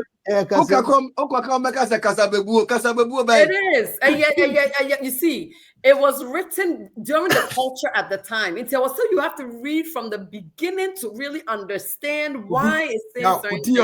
is. Yeah. You see, it was written during the culture at the time. It was so you have to read from the beginning to really understand why it's saying certain things.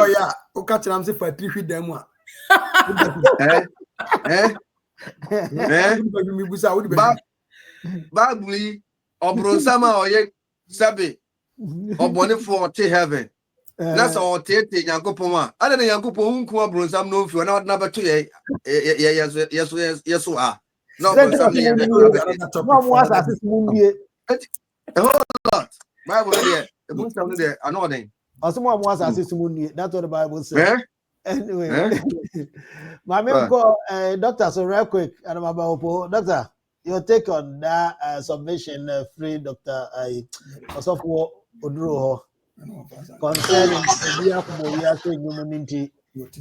Babli obronsama oye sabe obone for te heaven. That's all tete Yankopon a. Ada na Yankopon nku obronsam no fi na beto yes. No obronsam ne a whole lot. Bible there. The book there another. That's what the Bible says. Anyway, my name call doctor. So real quick, and I'm about doctor. Your take on that submission, free doctor. I also for Oduro concerning the community.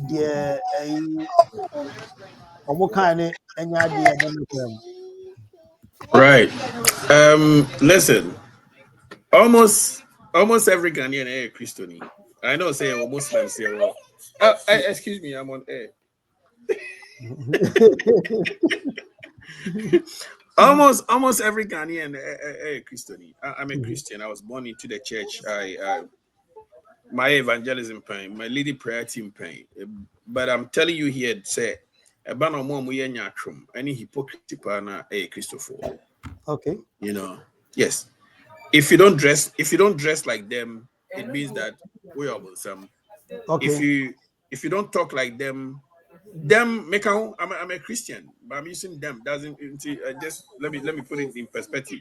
Yeah, Right. Listen. Almost every Ghanaian is a Christian. I know say or Muslim say well. Excuse me, I'm on air. almost every Ghanaian is a Christian. I'm a Christian. I was born into the church. My evangelism pain, my leading prayer team pain. But I'm telling you here, say about mom we any hypocrisy partner a Christopher. Okay. You know, yes. If you don't dress like them, it means that we are some. Okay. If you don't talk like them make I'm a Christian, but I'm using them doesn't just let me put it in perspective.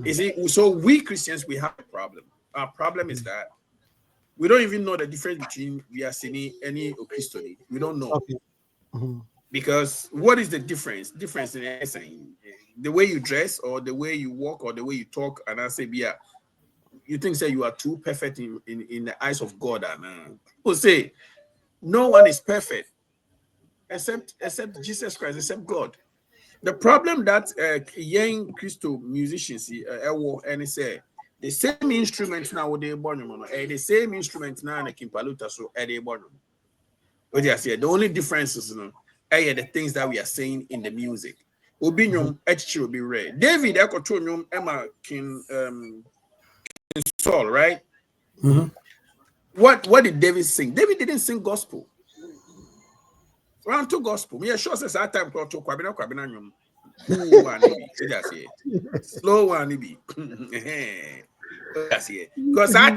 You see, so we Christians we have a problem. Our problem is that we don't even know the difference between we are seeing any or Christian. We don't know. Okay. Because what is the difference? Difference in anything? The way you dress or the way you walk or the way you talk, and I say, yeah, you think that you are too perfect in the eyes of God. And people say no one is perfect except Jesus Christ, except God. The problem that young Christo musicians and say the same instrument now they born the same instrument now in Kimpaluta so they born. What I say the only difference is the things that we are saying in the music. Obinyum will be rare. David Ekotonyum Emma King Saul, right? What did David sing? David didn't sing gospel. Round to gospel. Me sure says that time to kwabina nyum. Slow one be. Because that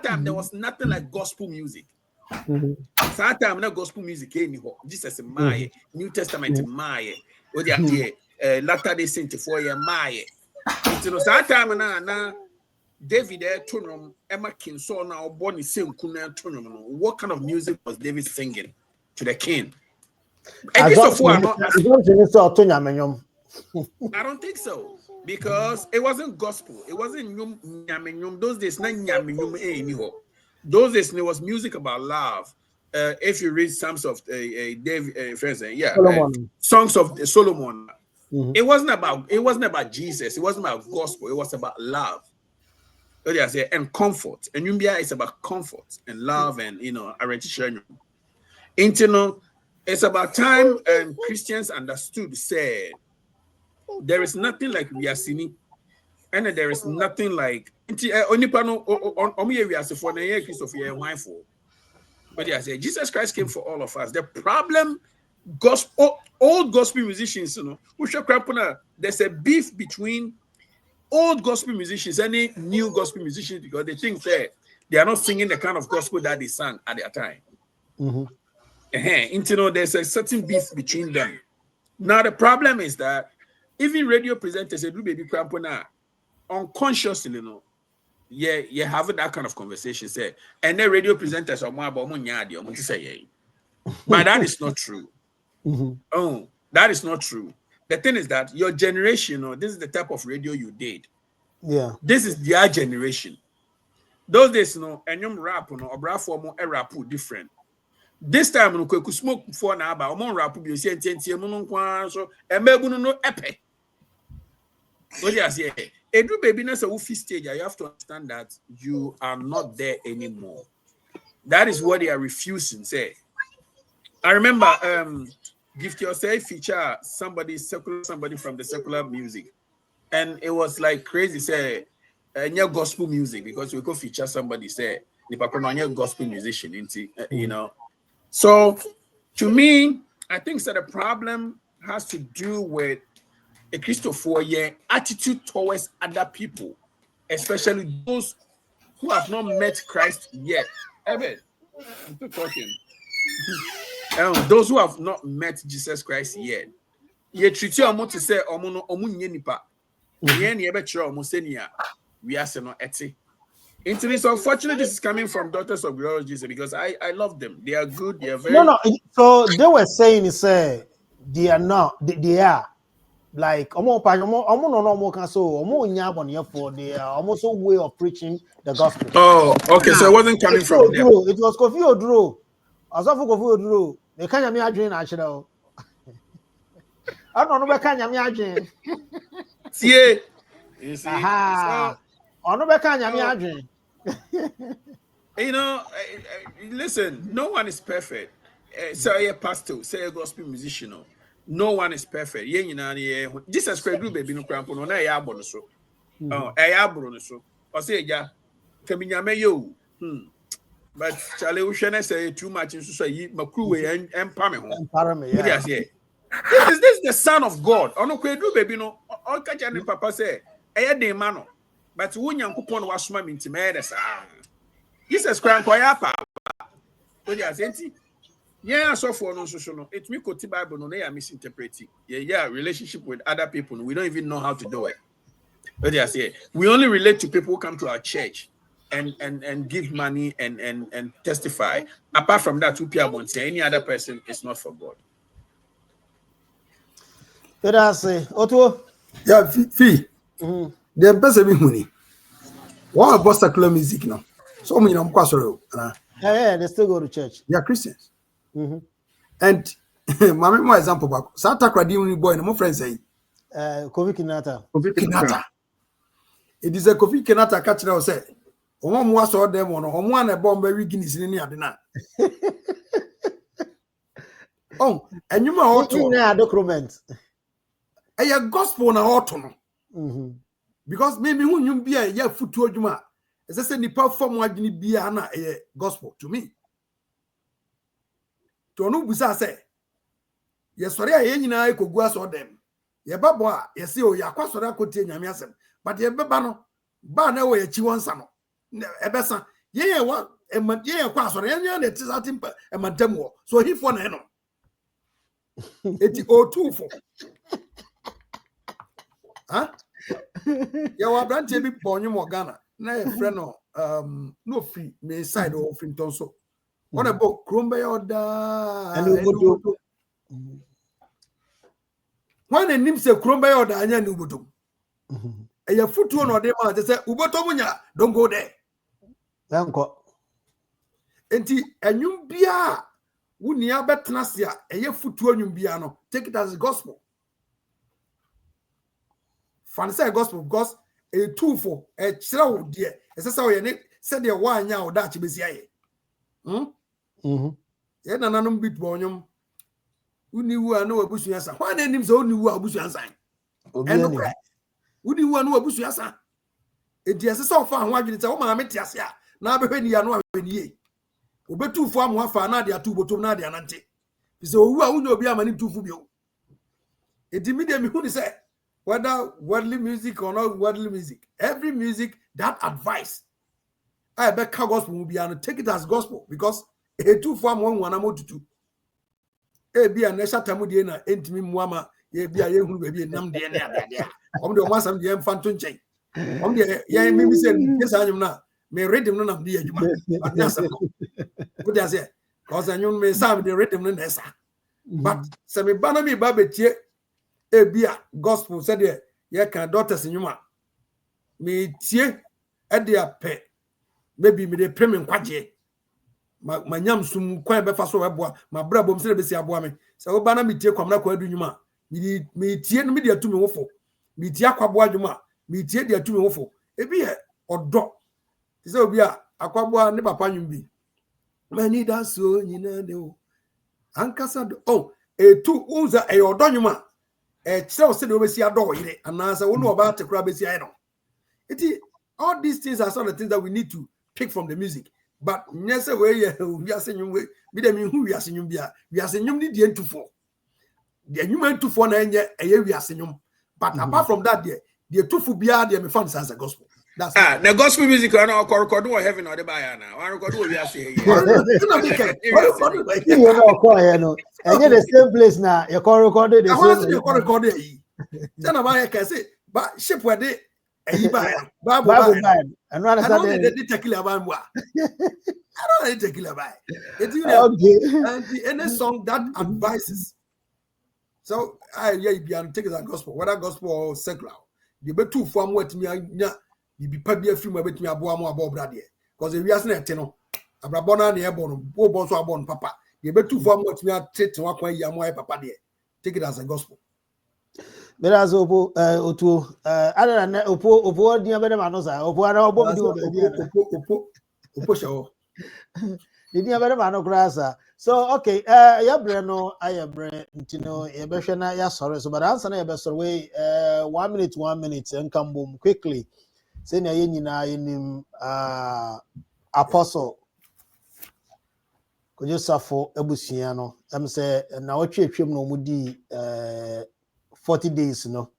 time there was nothing like gospel music. That time no gospel music anyhow. Jesus in my New Testament in my Latter Day Saint for your my. It's that time na David Tunum Emma Kinson now born the same kuna Tunum. What kind of music was David singing to the king? I don't think so. Because it wasn't gospel. It wasn't nyam. Those days na nyam anyhow. Those days there was music about love. If you read Psalms of David, Songs of Solomon, it wasn't about Jesus. It wasn't about gospel. It was about love. And comfort. And Yumbia is about comfort and love and it's about time and Christians understood said there is nothing like we are seeing, and there is nothing like but Jesus Christ came for all of us. The problem, old gospel musicians, there's a beef between old gospel musicians and new gospel musicians because they think that they are not singing the kind of gospel that they sang at their time. There's a certain beef between them. Now the problem is that even radio presenters say, "Do baby crampona," unconsciously, you have that kind of conversation. Say, and then radio presenters are more about money. But that is not true. Oh, that is not true. The thing is that your generation, this is the type of radio you did. Yeah. This is their generation. Those days, and you rap, or rap for a rap different. This time, we could smoke for an hour, or rap, you say, so, and maybe no epic. What do you say? Edu baby na say ufi stage, you have to understand that you are not there anymore. That is what they are refusing. Say, I remember Gift Yourself feature somebody from the secular music, and it was like crazy. Say, new gospel music because we could feature somebody say the papa gospel musician, you know. So to me, I think that the problem has to do with a Christopher attitude towards other people, especially those who have not met Christ yet. Evan, I'm still talking. Those who have not met Jesus Christ yet. You treat you almost to say omu nipa. Yen ye betray almost senia. We are no eti. It's unfortunate this is coming from Daughters of Glory Jesus because I love them. They are good. They are very No. So they were saying, say they are not. They are like no can so they are almost a way of preaching the gospel. Oh, okay. So it wasn't coming from them. It was Kofi Oduro. As of Kofi Oduro, they can't me dream actually. I don't know where can me dream. See, you see. Aha. I know where can me dream. You know, listen, no one is perfect. Say a pastor, say a gospel musician. No one is perfect. Jesus Christ, baby, no crampo, no, I am so. Oh, I am so. Or say, yeah, Kaminyame yo. But Charlie Ocean say too much in society, Makruwe and Pame. Yeah. This is the son of God. Ono kwedu baby no. All catch and papa say, "Eye de mano." But when Yankupon was swam into murder, Jesus Christ, Koyapa. What you say? Yeah, so for no social. No, it's me quote Bible. No, they are misinterpreting. Yeah, relationship with other people. We don't even know how to do it. What you say? We only relate to people who come to our church and give money and testify. Apart from that, who won't say any other person is not for God. What I say? Otto. Yeah, fee. The person be money. What about secular music now? So many of them Yeah, they still go to church. They are Christians. And my example back. Santa Cradi boy, no friends say. Kofi Kinaata. Kinaata. It is a Kofi Kinaata catch now say. Omo mo aso dem no omo na bomb we Guinness ni ade na. Oh, enyuma auto. Na document. A gospel na auto no. Because maybe who you be a ya futu adwuma. As I say nipa form adwini bia na gospel to me. To no busa say. Yes, sorry, I nyina ekogu aso dem. Ye babo a ye say o ya kwasori akotie nyame asem. But ye beba no ba na we yachi wonsa no. Ebesa ye wa ye kwasori ye na tisatim emantem wo. So he for na no. Eti o2 for. Huh? Ya wa branche bi ponyo mo Ghana. Na ye friend no free me side of free tonso. On about Krombe oda and when a name say Krombe oda anya ni ubotom. E ya futu no de ma say ubotom nya don't go there. Yanko. Enti enwum bia wuni abetena se a e ya futu enwum bia no take it as gospel. Fan say gospel because a two for a chira wo de e say say ne say de wa anya wo da chibesi aye. Ye nananum bit bonyum uni wu anu abusu asa hwan na nim so uni wu abusu asa eno kra uni wu anu abusu asa edi ase so fa ho adwene te wo ma mete ase a na abehwe ni ya no ahweni ye obetufu amu afa na de atu botom na de anante se owu a uni obi amani tufu bio edi mi de mi hu ni say whether worldly music or not worldly music every music that advice I bet gospel will be and take it as gospel because a two form one amotutu. E be an esha tamu de na entimi muama ye be a ye hu baby nam de na dia. Om de omasam de emfanto nchen. Om de ye mimi say yes anyum na me rhythm no nam de adwuma. Adasa. What dey say? Cause anyum me sam de rhythm no na esa. But se me bana me ba betie e be a gospel said de ye kan daughters nyuma. Me tie e de ape maybe me de premium kwaje ma nyam sum kwan be fa so weboa ma bra bom se be si aboa me se wo ba na me tie kwamna kwa adu nyuma me tie no me de atu me wofo me tie akwaboa dwuma me tie dia tumi wofo ebi ye odo se obi a akwabo ne papa nwum bi mani da so nyina de o ankasa do oh etu unza e odo nwuma kire o se de obesi ado yire anasa wo no oba tekura besi ayi no iti all these things are some of the things that we need to pick from the music but nyese we ye we are saying we bi dem hu we are saying bia we are saying ni die ntufo the human ntufo na enye eye we are saying but apart from that the tufu bia the me fan as a gospel. That's the gospel music I know record or heaven or the buyer now. I record what we are saying. You know, no. And yet the same place now. You can record it. I want to record it. Then I can say, but ship where they Bible and run the tequila by moi. I don't need tequila by it. And any song that advises. So I be take as a gospel, whether gospel or secular. The better form what me you be probably a film with me about more about brother because if you are not no abrabona na ebo no bo so abon papa you better form what me treat one kwa ya mo papa there take it as a gospel. But as opo otu other than opo dia be ma no sa opo ara obo bi opo show the dia be ma no krasa. So okay ya bre no aye bre ntino ye be hwe na ya sorry so but answer na ye be sorry we 1 minute and come boom quickly. Senior Yenina in Apostle Kojosafo Ebusiano. I'm say na watch no mudi 40 days no.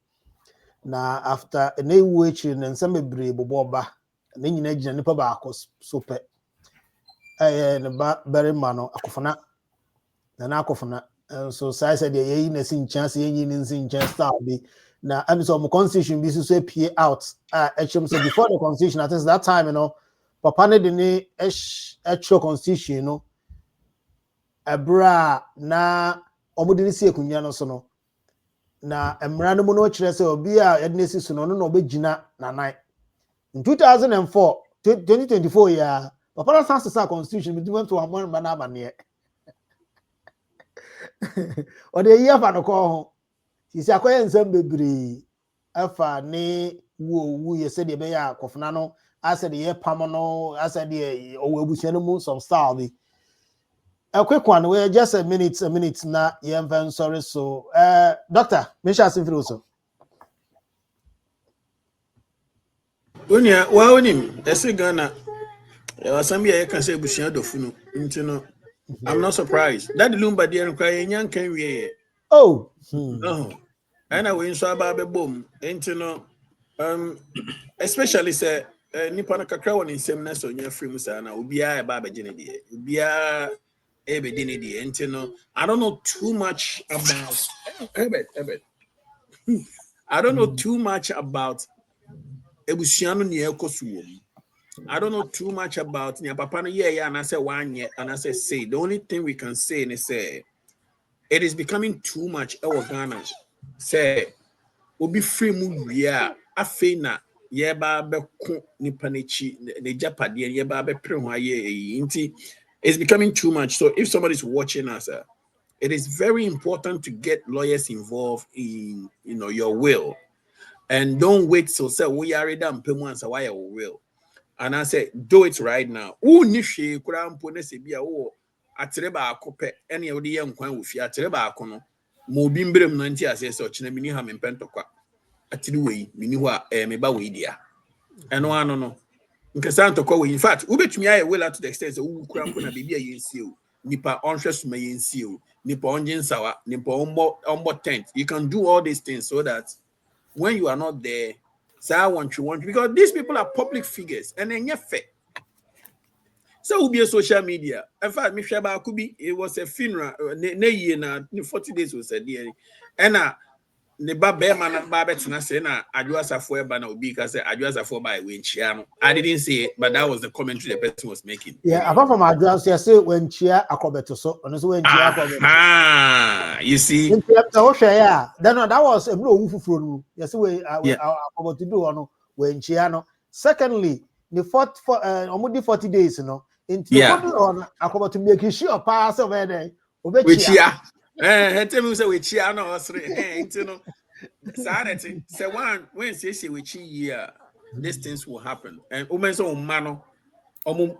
Na after a new witch and some brave boba and then you need nipa ba super. Very mano akofana na akofana and so size said ye in a sin chance yin in sin chance style be. Now, I'm some constitution be so pay out. Actually, so before the constitution, at that time, you know, Papa ne the actual constitution, you know, a bra na omudini si ekunya no so no. Na emra no no kire se obi a ednesi so no no obegina na nine. In 2004, 2024 yeah, Papa na sansa constitution be went to amon na ba ne. O de year fa no ko he said, I nsem bebre afa ne wo ye said be ya kofna no I said ye pam no I said ye owebusia no mu some style be a quick one we just a minute na ye mvan sorry so doctor me sha sin so Unia wa onim ese Ghana wasam ya can say busia dofunu ntino I'm not surprised that the lumba there cry nyan kan wie oh and I win so about the boom ntino especially say nipa na kakra won nsem na so nya free musa na obia e ba be gene de obia e be de ne de ntino I don't know too much about I don't know too much about ebusiano ne ekosuwom. I don't know too much about nya papa no yeah and I say one year and I say the only thing we can say is say it is becoming too much Ghana say obi free mu wia afei na ye ba be ko nipa nechi ne japade ye ba be pre ho aye nti it's becoming too much. So if somebody is watching us it is very important to get lawyers involved in your will and don't wait till say we are ready and pay once why your will. And I say, do it right now. Who nishi kurampo ne se bia wo atreba akope ene odi ye nkwan wo fi atreba akono mo bi mbrem no nti ase se ochina mini ha mempentokwa atiri wei mini ho a me ba wei dia eno ano no nkesa ntokwa wei in fact ubetumi aye well to the extent wo kurampo na bibia yensie o nipa onhwe suma yensie o nipa onje nsawa nipa ombo tent. You can do all these things so that when you are not there say I want you because these people are public figures and then you fair. So will be a social media. In fact, Mishaba Kubi, it was a funeral. Ne 40 days was a day. And the Babman Babet Nasena, Ajuasa for Bana because Ajuasa for by Winchiano. I didn't say it, but that was the commentary the person was making. Yeah, apart from Ajuasa, I say when Chia Akobeto so on his way you see. Then that was a blue woof. Yes, we about to do on when Chiano. Secondly, the 40 days, you know. On about to make sure pass over there. Which yeah, tell me say which yeah, no, Sanity. Say one when say which year these things will happen. And women so mano.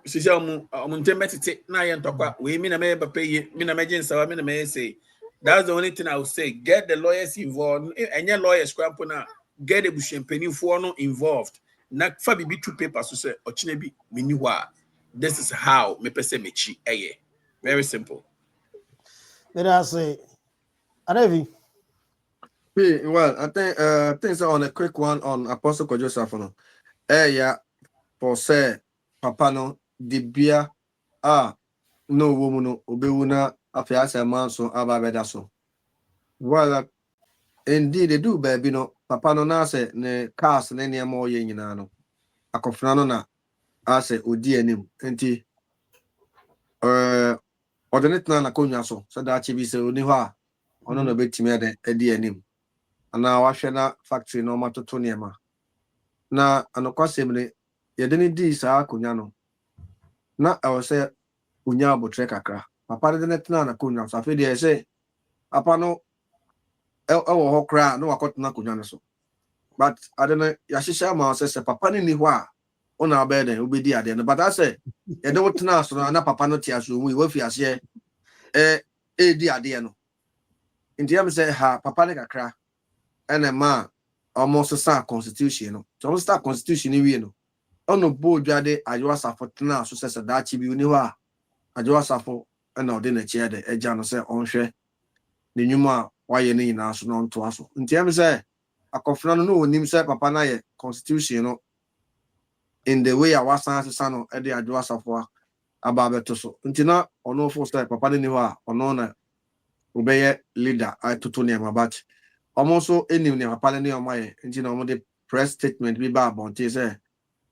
She say temeti na yen tokwa we me na me pay me na me jinsa me na me say. That's the only thing I would say. Get the lawyers involved. And your lawyers crampona get the champagne for no involved. Na fa bibi two papers to say ochinebi miniwa. This is how me pese mechi eye. Very simple. Let us say, Adevi. Well, I think so on a quick one on Apostle Kojo Safono. Yeah, for say Papa no dibia no woman no obewuna afiasa man so ababeda so. Well, indeed they do baby no Papa no na say ne cars ne ne mo ye nyina no. Akofra no na ase odi anim. Enti ordinate na konwa so so da chi bi se oni ho a ono no betimi edi anim. Ana wahwe na factory no matoto niema na anokwasem ne yede ne di saa akonya no na ewo se unya abotre kakra papa de ne tena na konya so afi de se papa no ewo ho kra no wakotena konya no so but adene ya hihya ma se papa ne ni ho a ona abede obedi ade no but I say yede wo tena so na papa no tia so mu wafi ase di ade no ndiam se ha papa ne kakra ene ma almost sa constitution no so start constitution ni wie no ono bodwade ajwasafo tena so se dachi bi uni ho a ajwasafo ena ode na chia de eja no se onhwe ne nyuma waye ne nyina so no nto aso ntiam se akofna no onim se papa na ye constitution no in the way awasan asesa no e de ajwasafo aba beto so ntina ono fo style papa ne ni ho a ono na obeye leader atoto ne mabat almost enim ne papa ne omaye ntina omo de press statement bi ba bonte se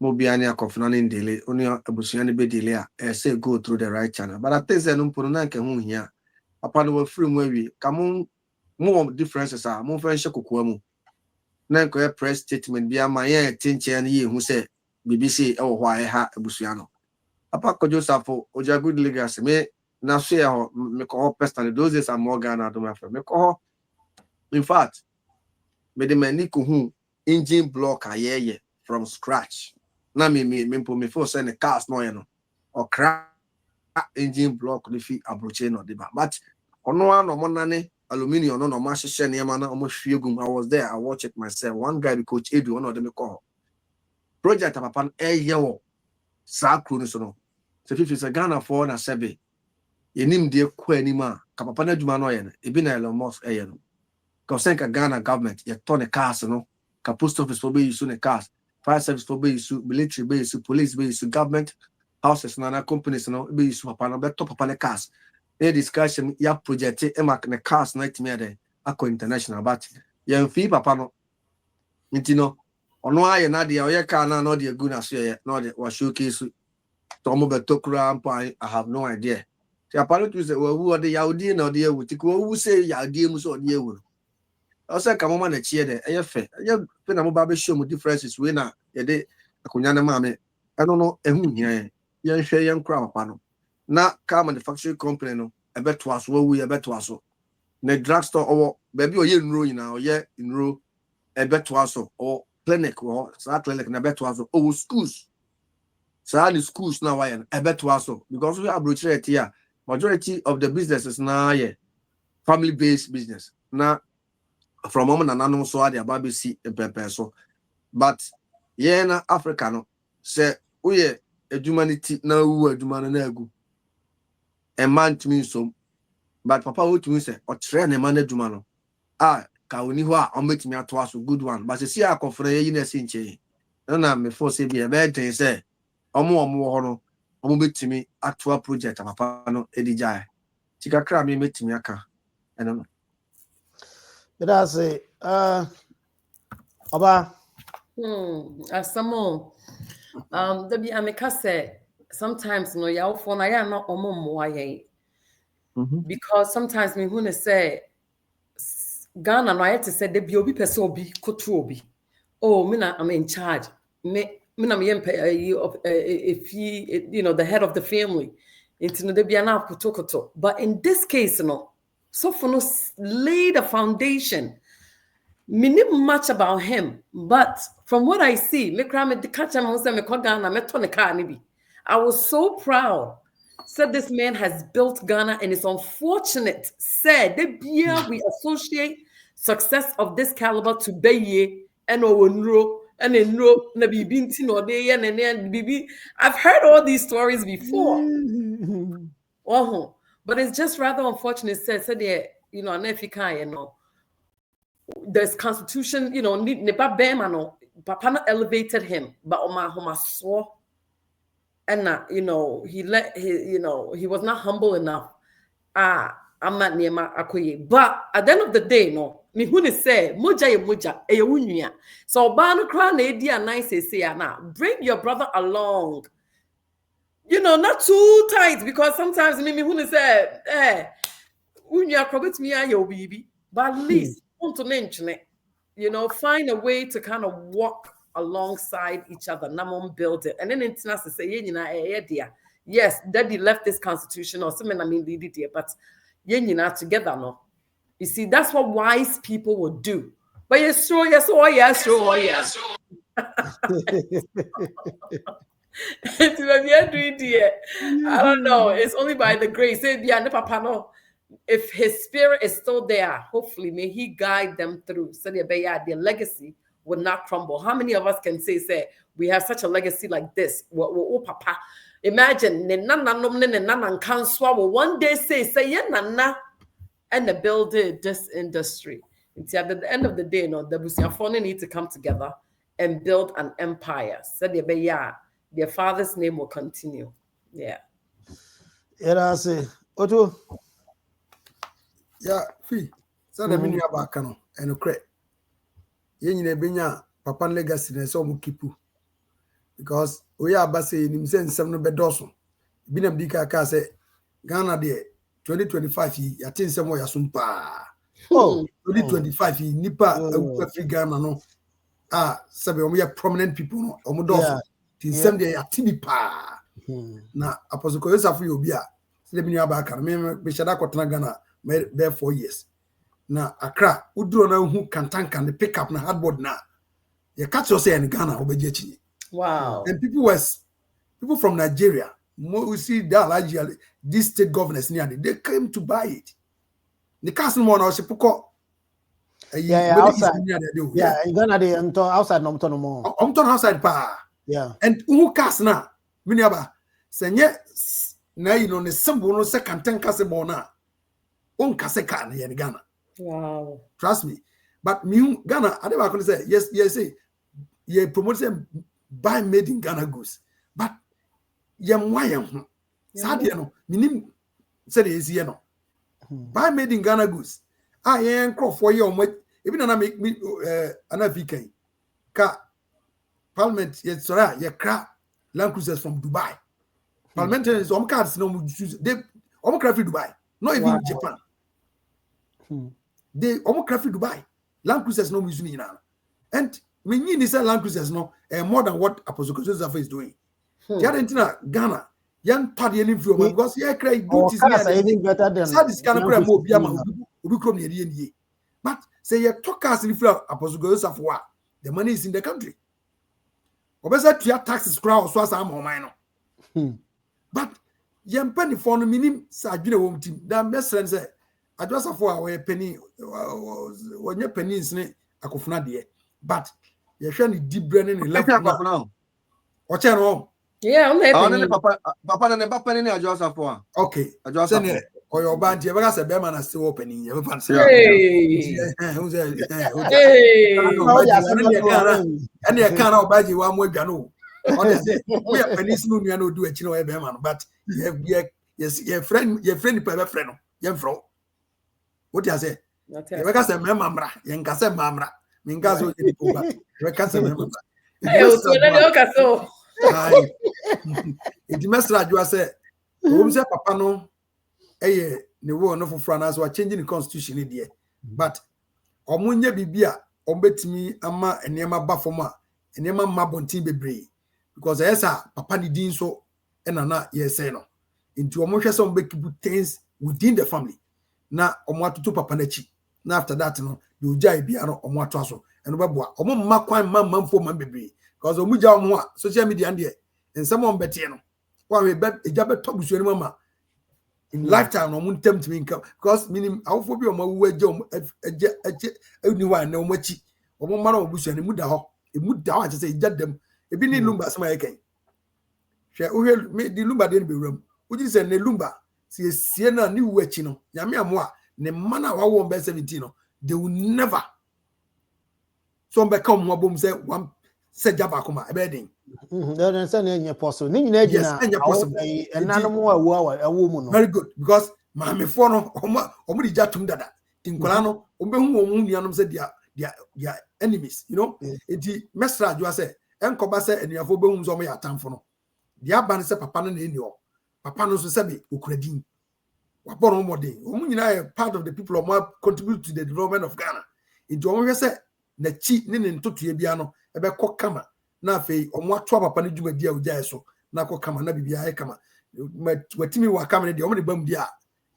Mobiani akofna ni ndele oni abusuani be dele a say go through the right channel but I think say no mpono na nke hu hia papa no free mu awi kamo mo differences are mo fa nhye kokoa mu na nko press statement bi ama ye tinche na ye hu say BBC e wo ho a ha abusuano papa ko Josafo oja good legacy me na so ye ho me ko personally those days are more Ghana do my friend me ko in fact me de mani ko hu engine block ayeye from scratch na me for say the cars no no or crack engine block the fi abroche no de ba but ono ano monane aluminium no ma hye ne ma na omo hwie gum I was there I watched it myself one guy be coach Edu one of them call project papa ye wo sa kru no so no se fifi se Ghana for na sebe yenim de kwa anima ka papa na djuma no ye no ebi na Elon Musk ye no ka senka Ghana government ye to ne cars no ka post office for be use ne cars fire service for base, military base, police base, government houses, and companies, no base, papa, no better papa the cars. A discussion, ya project, emak the cars, night me there, Aqua International, but young fee, papa, no, intino, or no, I nadia, or ya can not the good as you, not the was showcase Tomo Betokra, I have no idea. The apology say, well, who are the Yaudi, no dear, who say Yaudi, or dear. Also, come on, a cheer there. I fair. You been a mobile show with differences. We na yede akunyana mame. I don't know. Here, young share young crowd pano. Na car manufacturing company no. I bet twas we I bet twas so. Ne drugstore or baby or ye in row now. Ye in row. I bet twas so or clinic or start clinic. Na bet twas so. Oh schools. So the schools now I bet twas so because we are broached here. Majority of the businesses now ye family based business na. From moment and no so the babisi pepe so but yeah na Africa no say we humanity na wu aduma na agu e man to me so but papa what me say o tre na man aduma no ka oni ho a o metimi ato aso good one but see akofra yi na se nche na me for say be e be ten say omo ho no omo betimi ato project papa no edijai tikakra me metimi aka eno Let us say, Oba. Asamo. The be ameka say sometimes no ya for na ya na omo moye. Because sometimes me who say Ghana no I to say the be obi pese obi kotu obi. Oh, me na I'm in charge. Me na me if you know the head of the family. Into no de be na koto. But in this case no so for no lay the foundation Me much about him, but from what I see, I was so proud. Said this man has built Ghana, and it's unfortunate. Said we associate success of this caliber to Beye and Owenro and Enro na Bibinti no de and Bibi. I've heard all these stories before. Oh, but it's just rather unfortunate. Said you know, if you can, you know. There's constitution, you know, Papa elevated him, but Homa saw, and you know, he was not humble enough. I'm not near my akoye. But at the end of the day, no, me who say moja ye moja, unya. So banu crown idea nice say na bring your brother along. You know, not too tight, because sometimes me who say, unya probit me ayo baby, but at least. To mention it, you know, find a way to kind of walk alongside each other. Namon build it, and then it's nice to say, yes, Daddy left this constitution or something. I mean, dear, but together, no. You see, that's what wise people would do. But yes, sure, yes, oh yes, sure, yes. I don't know. It's only by the grace. If his spirit is still there, hopefully, may he guide them through so their legacy will not crumble. How many of us can say we have such a legacy like this? Papa, imagine one day say nana and build this industry. At the end of the day, no, the Busiafone need to come together and build an empire. So their father's name will continue. Yeah. Yeah, I say, Otto. Yeah, fee. So the mini abakano and a crack. Yen benya papa legacy and so mukipu. Because we are basing in sense 7 bedoso. Binam dika ka say Ghana de 2025 I think some more yasumpa. Oh, 2025 nipa free Ghana no. Sabe we are prominent people no. Omodoso. Tin sem de yatibi pa. Na apostle Koyosafu obia. Se de mini abakano me shada kwatena Ghana. There 4 years. Now, Accra, Udro na who can the pick up na hardboard na. You catch yourself in Ghana, obejechi. Wow. And people from Nigeria, we see that largely these state governors near they came to buy it. The castle more now Sepoko. Outside. Yeah, in Ghana they outside no more. Outside pa. Yeah. And who cast na? Miniaba. Senye na you know the symbol no second ten castle na. Kaseka in Ghana. Wow. Trust me. But me Ghana, I never could say yes, you promote them buy made in Ghana goods. But yam Sadia no, minim said is no. Buy made in Ghana goods. I ain't crop for you on even an make me VK. Ka Parliament yet sorry, ye crap Land Cruisers from Dubai. Parliamentarians on cards no they Dubai, not even Japan. They almost Dubai. Land Cruisers no using now. And when you say Land Cruisers no more than what Apostle Joseph is doing. Argentina, Ghana, young party and influence because yeah, great good is better than this kind of more but say you talk us in Apostle Joseph what the money is in the country. Obesa to your taxes crowd so as I'm on but young penny for no minimum Sajina won't team that best friend say I just for our penny when your penny is akofuna de but you shall deep brain in left now. Or channel. Yeah, I'm Papa and the penny I just for. Okay, I just say or your band you ever say Beman is still opening. You ever say who's and you can't buy you one more gano. We are pennies no do a chino Beman, but yes, your friend, friend, young fro. What you say? You can say mamra, young can say mamra. Mingazo, you can say mamra. It must like you say, Papa no, the war no for France were changing the constitution in there. But Omunya Bibia, Ombet me, Ama, and Yama Bafoma, and Yama Mabonti Bebre. Because I saw Papa Nidin so, and Anna, yes, no. Into Omosha some big things within the family. Na omwatu tu papa nechi Now after that, you know, you jai be ano omo atwaso. And obeboa. Omo mma kwan manfo man bebre. Because omo ja omo a social media and and someone better no. One we bet ejabe top busu ni mama. In lifetime, no one tempt me because meaning our phobia my way jom anyone no much or one man of bush and muda it would down to say jet them a bini lumba some again. Shall we made the lumba didn't be room? Would you say ne lumba? See a siena new wetchino, Yamia moi, ne mana our one by 17. They will never. Some become more boom say one said Jabakuma a bedding. Then send any apostle. Nina, Yes, any possible. And none more a woman. Very good because Mammy Fono, Omudi Jatum Dada, in Colano, Umbehu said their enemies, you know. It Mesra, you say, and Cobasa and your Fobums on my time for no. The Aban said Papa in your Papa no Sabi, Ukredin. Wapon Omode, Umina, part of the people of more contribute to the development of Ghana. Into Omega said, the cheat Nin to Tibiano, about Kokama, Nafe, or what trouble Panijuma dear Jaso, Nako Kama, Nabi Kama. Watimi wa kamera de omde bam dia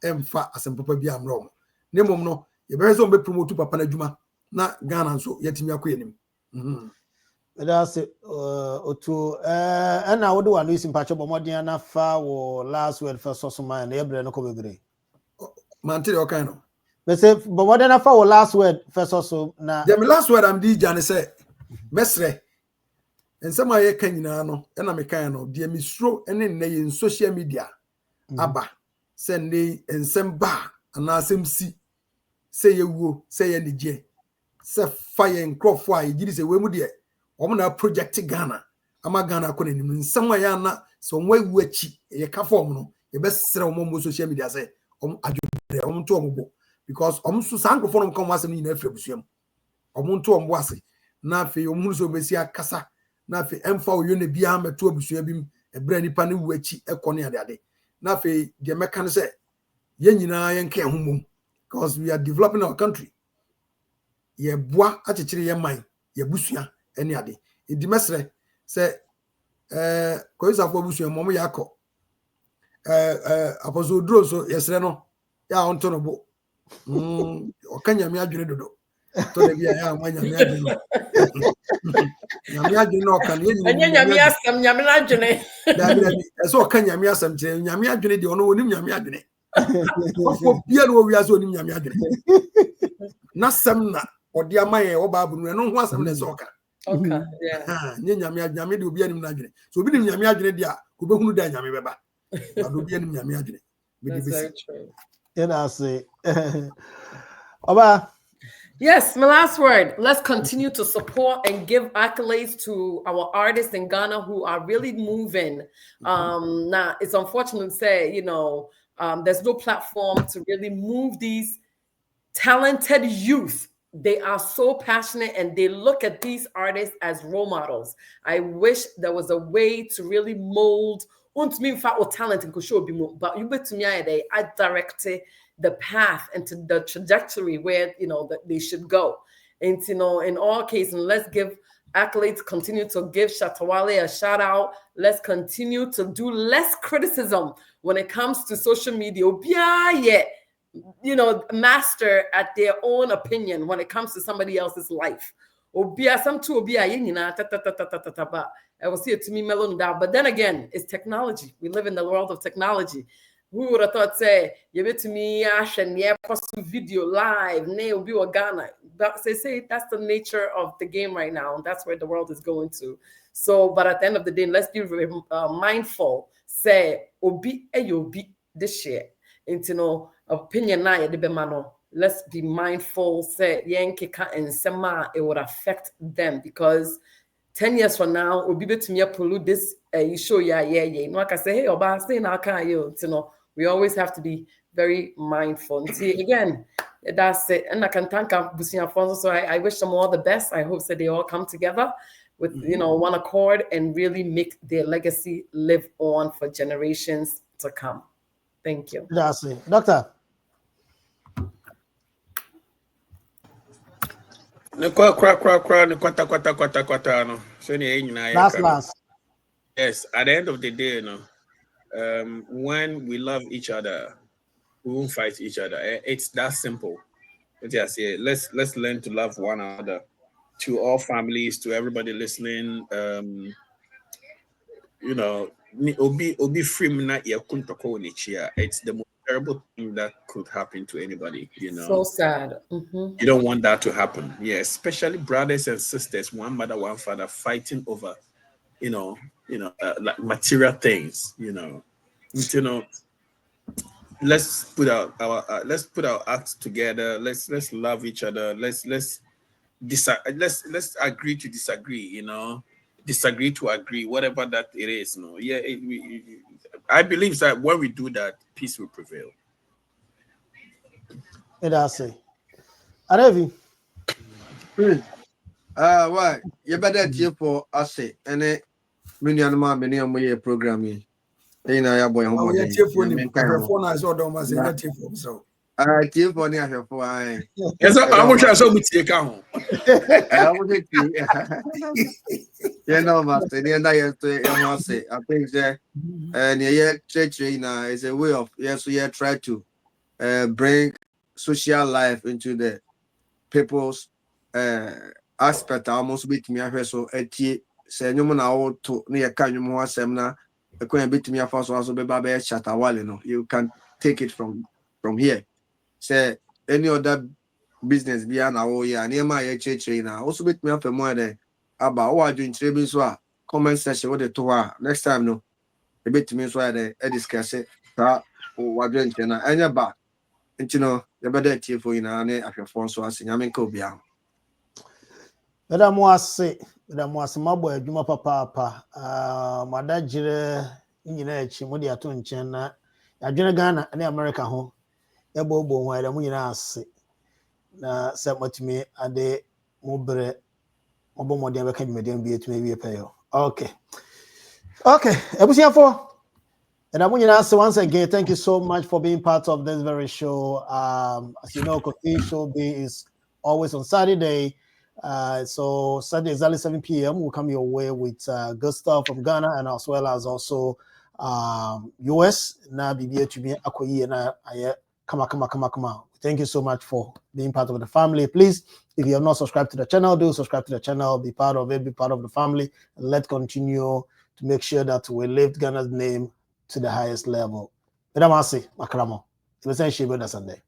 emfa asem papa bia amro ne mom no ye be so be promote papa na djuma na Ghana so yetimi akoyenim That's otu na wo de wa no isi mpacho bomodin na fa wo last word first so man na ebre no ko bebre man tell you kind no be say bomodin na fa wo last word first so na the last word am di jane say mesre and some aye kan nyina no na me kan no de misro ene ne in social media aba send ne ensem ba ana asem si say yewo say ye nije say fire nkrofo a yiri say we mu de omo na project Ghana ama Ghana ko nanim nsem aye na so nwa wu achi ye ka form no ye be sere omo social media say omo adwere omo to omo bo because omo so sankrofo no kom asem ni na afra busuam omo to omo ase na fe omo so be si akasa na fe emfa oyo ne bia meto abusua bim ebra nipa ne wu achi ekone ade na fe de meka ne se ye nyina ye nka ehumum because we are developing our country ye boa achechire ye man ye busua ene ade edi mesre se ko isafo busua mom yakọ apozo dro so yesre no ya onto no bo okanya me adwene dodo to de bia ya amanya me adwene nyame adwene no kan ye nyina nyame asam nyame na adwene dabi eso kan nyame asam kire nyame adwene de ono wonim nyame adwene ofo bia no wi aso onim nyame adwene na sam na odi amaye wo baabu no ho asam na eso ka okay yeah nye nyame de obi anim na adwene so obi nim nyame adwene de a ko behunu da nyame beba ado obi anim nyame adwene me de besi I say Oba. Yes, my last word. Let's continue to support and give accolades to our artists in Ghana who are really moving. Now, it's unfortunate to say, you know, there's no platform to really move these talented youth. They are so passionate and they look at these artists as role models. I wish there was a way to really mold talent and show but you bet to me I directed the path and to the trajectory where you know that they should go. And you know, in all cases, let's give accolades, continue to give Shatawale a shout out. Let's continue to do less criticism when it comes to social media. You know, master at their own opinion when it comes to somebody else's life. I will see it to me melon down. But then again, it's technology. We live in the world of technology. Who would have thought, say, you bet to me, Ash, and yeah, post video live, nay, be a Ghana. Say that's the nature of the game right now. And that's where the world is going to. So, but at the end of the day, let's be mindful. Say, obi, obi, this year. Into no opinion, na de bemano. Let's be mindful. Say, yankika and sema, it would affect them because 10 years from now, obi bet me pollute this. You show yeah. No, I can say, hey, oba, say now can you know. We always have to be very mindful. And see, again, that's it. And I can thank Busi Afonso. So I wish them all the best. I hope that they all come together with, you know, one accord and really make their legacy live on for generations to come. Thank you. That's it. Doctor. Last. Yes, at the end of the day, you know, when we love each other, we won't fight each other. It's that simple. Yes, yeah. Let's learn to love one another. To all families, to everybody listening, you know, obi free na it's the most terrible thing that could happen to anybody, you know. So sad. Mm-hmm. You don't want that to happen. Yeah, especially brothers and sisters, one mother, one father fighting over, like material things, you know, let's put our acts together. Let's love each other. Let's agree to disagree, disagree to agree, whatever that it is. No, yeah, I believe that when we do that, peace will prevail. And I say, Arevi. Why? You better cheer for us, and it many programming. Ya boy Oh, homo yeah, den. tear for Ya him. men I kan have ho. phone. I saw them as a tear for him. So, Tear for ni ahwefo ai. Yes, E I'm do ma. sure so much take home. Wo de ti. You know master, ni na ye to e ho ase. I think say ni ye church na is a way of yes we try to bring social life into the people's aspect almost with me ahwe so etie say nyum na wo to na ye ka nyum ho asem na ekwan bit me afa so be ba be chatawale no you can take it from here say any other business bia na wo ya na ma ye chechire na also bit me afa mo de aba wo adwin chire bi so a comment section wo de to a next time no e bit me so ya de discuss it ta wo adwin chire na enya ba nti no ye beda tie fo ina ne ahwefo so ase nyame nka obi ahụ Madam was mabo adwuma papa madagire nyina echi mo de ato nchen na adwene Ghana ne America ho ebobo ho ada mo nyina ase na se matumi ade mo bre obo mo de be ka dwumadian bi etumi wie peyo. Okay ebusiafo and I'm going to ask once again, thank you so much for being part of this very show. As you know, Kofi ShowBeez is always on Saturday. So Saturday exactly 7 p.m. will come your way with good stuff from Ghana and as well as also US. Na BBA to me, Akoyi na come. Thank you so much for being part of the family. Please, if you have not subscribed to the channel, do subscribe to the channel, be part of it, be part of the family, and let's continue to make sure that we lift Ghana's name to the highest level. Madam Asi, Makramo. It was a Sunday.